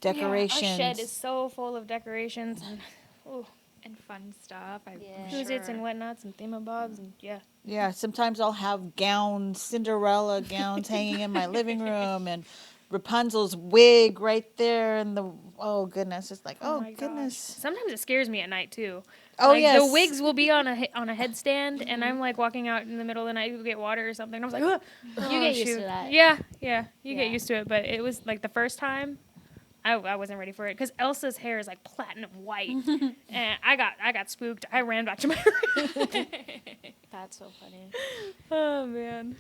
decorations. Yeah, our shed is so full of decorations and ooh, And fun stuff. I'm Yeah. who's-its sure. and whatnots and thingamabobs and yeah. Yeah, sometimes I'll have gowns, Cinderella gowns hanging in my living room, and Rapunzel's wig right there, and oh goodness, it's like, oh my gosh. goodness. Sometimes it scares me at night too. Oh like, yes. the wigs will be on a headstand, and I'm like walking out in the middle of the night to get water or something. And I was like, oh, You get used shoot. to that. Yeah, you Yeah. get used to it. But it was like the first time, I wasn't ready for it because Elsa's hair is like platinum white, and I got spooked. I ran back to my room. That's so funny. Oh man.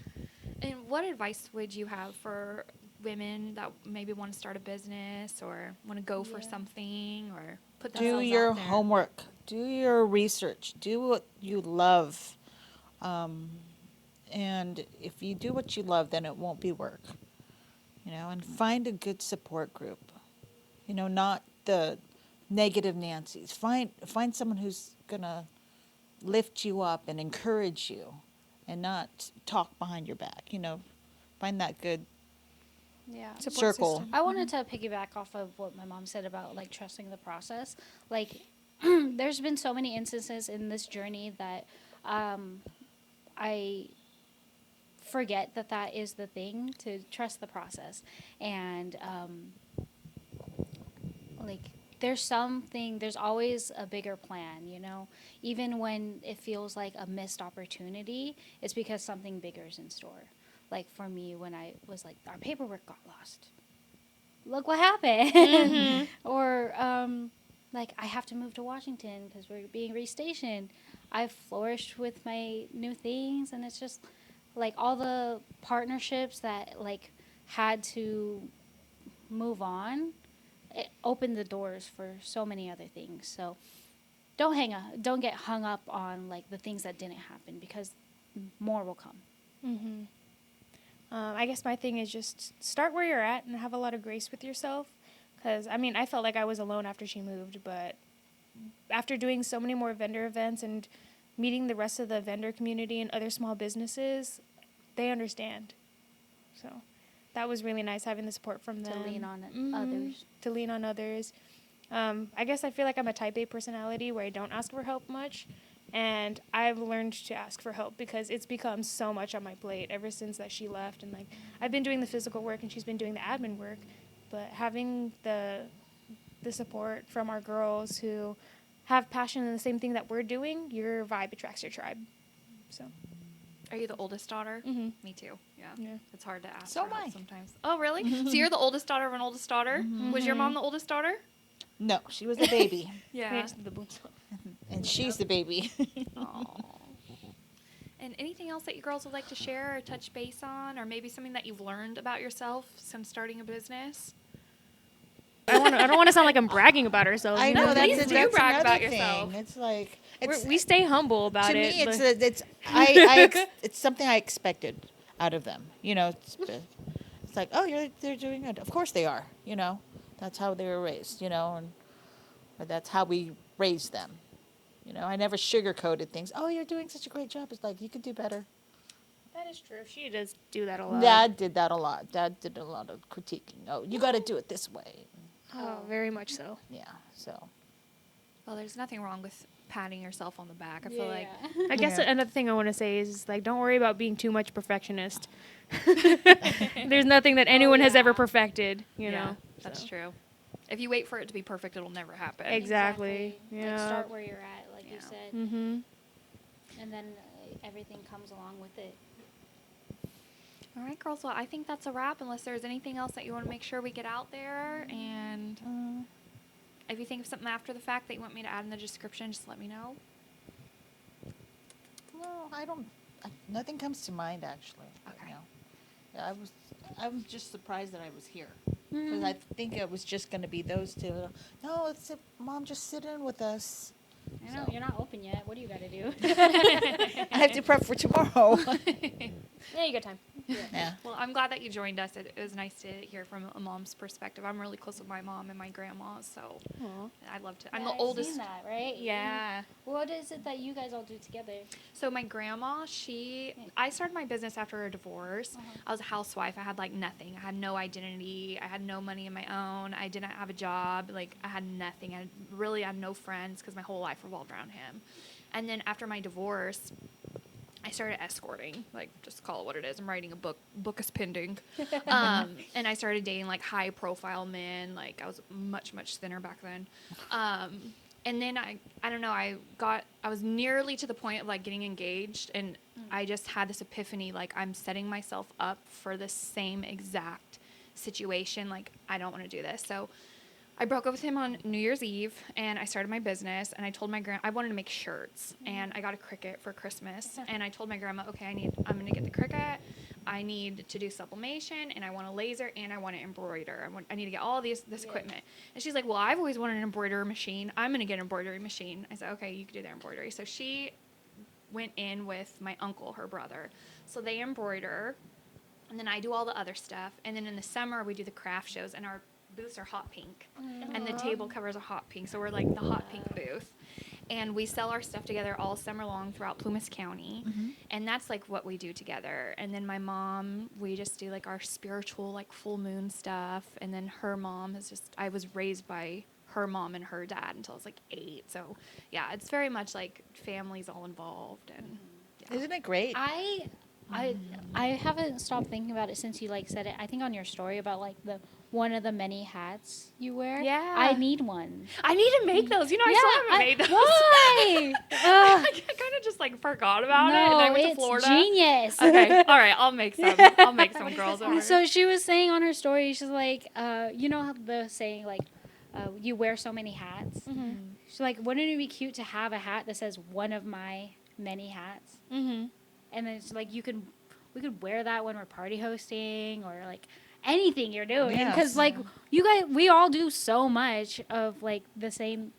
And what advice would you have for women that maybe want to start a business or want to go for something or put Do themselves your out there? homework. Do your research. Do what you love. And if you do what you love, then it won't be work. And find a good support group. Not the negative Nancy's. Find someone who's gonna lift you up and encourage you, and not talk behind your back. Find that good Yeah. Support circle. system. I wanted to piggyback off of what my mom said about like trusting the process. Like, there's been so many instances in this journey that I forget that is the thing, to trust the process. And like, there's always a bigger plan, even when it feels like a missed opportunity, it's because something bigger is in store. Like for me, when I was like, our paperwork got lost, look what happened. Or like, I have to move to Washington because we're being restationed. I've flourished with my new things, and it's just like all the partnerships that like had to move on, it opened the doors for so many other things. So don't get hung up on like the things that didn't happen, because more will come. I guess my thing is just start where you're at and have a lot of grace with yourself. Because, I mean, I felt like I was alone after she moved, but after doing so many more vendor events and meeting the rest of the vendor community and other small businesses, they understand. So that was really nice having the support from them. To lean on others. To lean on others. I guess I feel like I'm a type A personality where I don't ask for help much. And I've learned to ask for help because it's become so much on my plate ever since that she left. And like, I've been doing the physical work and she's been doing the admin work, but having the support from our girls who have passion in the same thing that we're doing, your vibe attracts your tribe. So. Are you the oldest daughter? Mhm. Me too. Yeah. Yeah. It's hard to ask So for am help I. sometimes. Oh, really? So you're the oldest daughter of an oldest daughter? Was your mom the oldest daughter? No, she was a baby, Yeah. The boots. and she's the baby. Aw. And anything else that you girls would like to share or touch base on, or maybe something that you've learned about yourself since starting a business? I don't want to sound like I'm bragging about ourselves. I you know No, that's please do that's brag another about thing. yourself. It's like We stay humble about to it. me, but- it's something I expected out of them. It's like, oh, they're doing good. Of course they are. That's how they were raised. Or that's how we raised them. I never sugarcoated things. Oh, you're doing such a great job. It's like, you could do better. That is true. She does do that a lot. Dad did that a lot. Dad did a lot of critiquing. Oh, you got to do it this way. Oh, very much so. Yeah. So. Well, there's nothing wrong with patting yourself on the back. I feel like I guess Yeah. another thing I want to say is like, don't worry about being too much perfectionist. There's nothing that anyone has ever perfected. You know. that's so. true. If you wait for it to be perfect, it'll never happen. Exactly. Like, Yeah. start where you're at, like you Yeah. said, Mhm. and then everything comes along with it. All right, girls. Well, I think that's a wrap. Unless there's anything else that you want to make sure we get out there, and if you think of something after the fact that you want me to add in the description, just let me know. No, I don't. Nothing comes to mind actually. Okay. Yeah, I'm just surprised that I was here because I think it was just going to be those two. No, Mom, just sit in with us. I know, So. you're not open yet. What do you got to do? I have to prep for tomorrow. Yeah, you got time. Yeah. Well, I'm glad that you joined us. It was nice to hear from a mom's perspective. I'm really close with my mom and my grandma, so I love to. I'm the I've oldest. seen that, right? Yeah. What is it that you guys all do together? So my grandma, I started my business after a divorce. I was a housewife. I had like nothing. I had no identity. I had no money of my own. I didn't have a job. Like I had nothing. I really had no friends because my whole life revolved around him. And then after my divorce, I started escorting, like just call it what it is. I'm writing a book. Book is pending. And I started dating like high profile men. Like I was much, much thinner back then. And then I don't know, I was nearly to the point of like getting engaged, and I just had this epiphany, like I'm setting myself up for the same exact situation. Like I don't want to do this. So I broke up with him on New Year's Eve, and I started my business, and I told my I wanted to make shirts, and I got a Cricut for Christmas, and I told my grandma, okay, I'm going to get the Cricut, I need to do sublimation, and I want a laser, and I want to embroider. I need to get all this equipment. And she's like, well, I've always wanted an embroidery machine. I'm going to get an embroidery machine. I said, okay, you can do the embroidery. So she went in with my uncle, her brother. So they embroider, and then I do all the other stuff, and then in the summer we do the craft shows, and our booths are hot pink, and the table covers are hot pink, so we're like the hot pink booth, and we sell our stuff together all summer long throughout Plumas County, and that's like what we do together. And then my mom, we just do like our spiritual like full moon stuff, and then her mom is just, I was raised by her mom and her dad until I was like 8, so yeah, it's very much like families all involved. And yeah. Isn't it great? I haven't stopped thinking about it since you like said it. I think on your story about like the one of the many hats you wear. Yeah. I need one. I need to make those. You know, I still haven't made those. Why? I kind of just like forgot about it, and I went to it's Florida. genius. Okay, all right, I'll make some. I'll make some, girls. Over. So she was saying on her story, she's like, you know how the saying like, you wear so many hats. She's like, wouldn't it be cute to have a hat that says one of my many hats? And then it's like we could wear that when we're party hosting or like anything you're doing, Yes. because like you guys, we all do so much of like the same.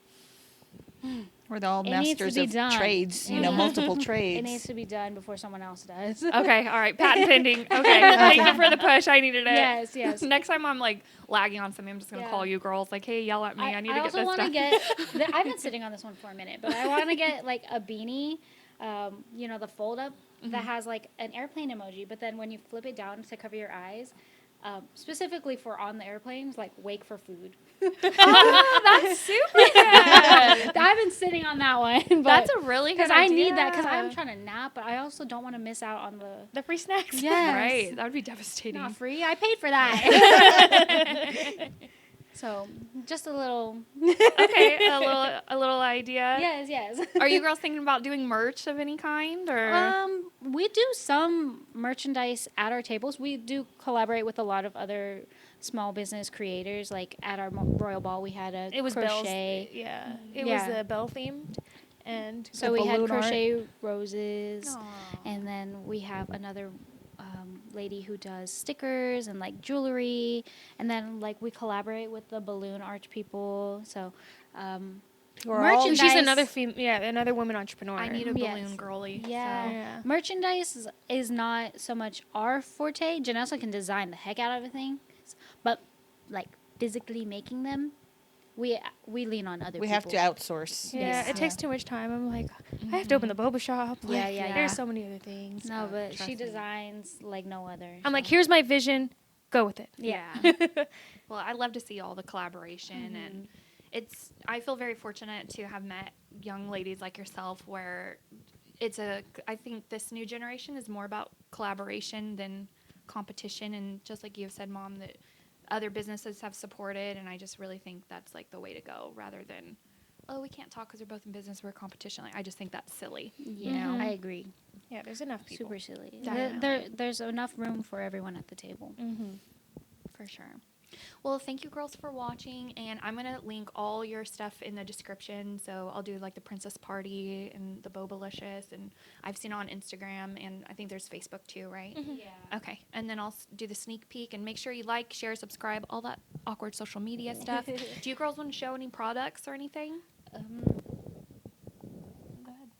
We're all It needs to masters be of done. trades, multiple It trades. needs to be done before someone else does. Okay, all right, patent pending. Okay, thank you for the push. I needed it. Yes. Next time I'm like lagging on something, I'm just gonna Yeah. call you girls. Like, hey, yell at me. I need to get also this want to stuff. get. I've been sitting on this one for a minute, but I want to get like a beanie, the fold up that has like an airplane emoji, but then when you flip it down to cover your eyes, specifically for on the airplanes, like wake for food. Oh, that's super good. I've been sitting on that one. That's a really good because idea. I need that because I'm trying to nap, but I also don't want to miss out on the The free snacks. Yes. Right, that would be devastating. not free. I paid for that. So just a little. Okay, a little idea. Yes. Are you girls thinking about doing merch of any kind, or? We do some merchandise at our tables. We do collaborate with a lot of other small business creators. Like at our Royal Ball, we had a It was Belle's. crochet. Yeah. It Yeah. was Belle themed. And So The we had balloon art. crochet roses, Aw. and then we have another lady who does stickers and like jewelry, and then like we collaborate with the balloon arch people. So We're all- merchandise. she's another woman entrepreneur. I need a Yes. balloon girly. Yeah. So. Yeah. Merchandise is not so much our forte. Janeesa can design the heck out of everything, but like physically making them, we lean on other We people. have to outsource. Yeah, Yes. it takes too much time. I'm like, I have to open the boba shop. Yeah, Like, yeah. There's so many other things. No, but trust she me. designs like no other. I'm like, so. here's my vision. Go with it. Yeah. Well, I love to see all the collaboration, and I feel very fortunate to have met young ladies like yourself, where I think this new generation is more about collaboration than competition, and just like you have said, Mom, that other businesses have supported, and I just really think that's like the way to go, rather than, oh, we can't talk because we're both in business, we're competition. Like, I just think that's silly. Yeah, I agree. Yeah, there's enough people. Super silly. Definitely. There's enough room for everyone at the table. For sure. Well, thank you girls for watching, and I'm going to link all your stuff in the description. So I'll do like the Princess Party and the Bobalicious, and I've seen it on Instagram, and I think there's Facebook too, right? Yeah. Okay, and then I'll do the sneak peek, and make sure you like, share, subscribe, all that awkward social media stuff. Do you girls want to show any products or anything? Go ahead.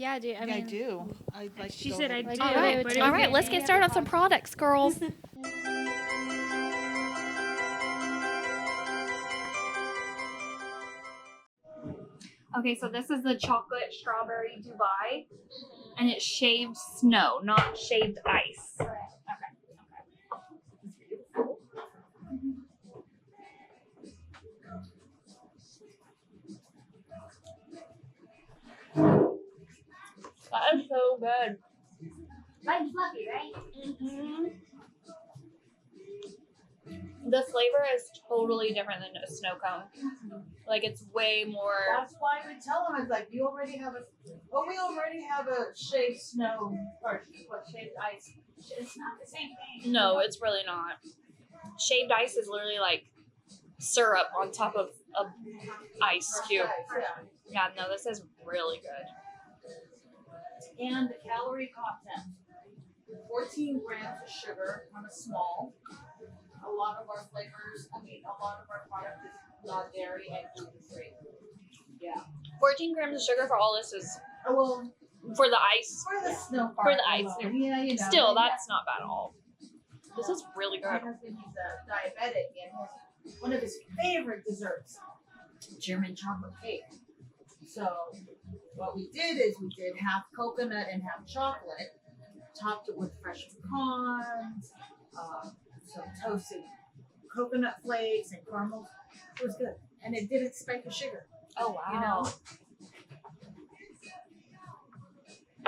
Yeah, dude. I I mean, do. I'd like to She go said ahead I and do. All Yeah, right, but all if right. you- Let's get started on some products, girls. Okay, so this is the chocolate strawberry Dubai, and it's shaved snow, not shaved ice. Okay. That is so good. Light and fluffy, right? Mm-hmm. The flavor is totally different than a snow cone. Like it's way more. That's why we tell them, it's like, we already have a shaved snow, or shaved ice. It's not the same thing. No, it's really not. Shaved ice is literally like syrup on top of ice cube. Yeah, no, this is really good. And the calorie content, 14 grams of sugar on a small. A lot of our flavors, a lot of our product is not dairy and gluten free. Yeah. 14 grams of sugar for all this is Oh, well, for the ice. for the snow part. For the ice. alone. Yeah, you know. Still, that's not bad at all. This is really My good. husband, he's a diabetic, and one of his favorite desserts, German chocolate cake. So what we did is we did half coconut and half chocolate, topped it with fresh pecans, some toasted coconut flakes and caramel. It was good, and it didn't spike the sugar. Oh wow. You know,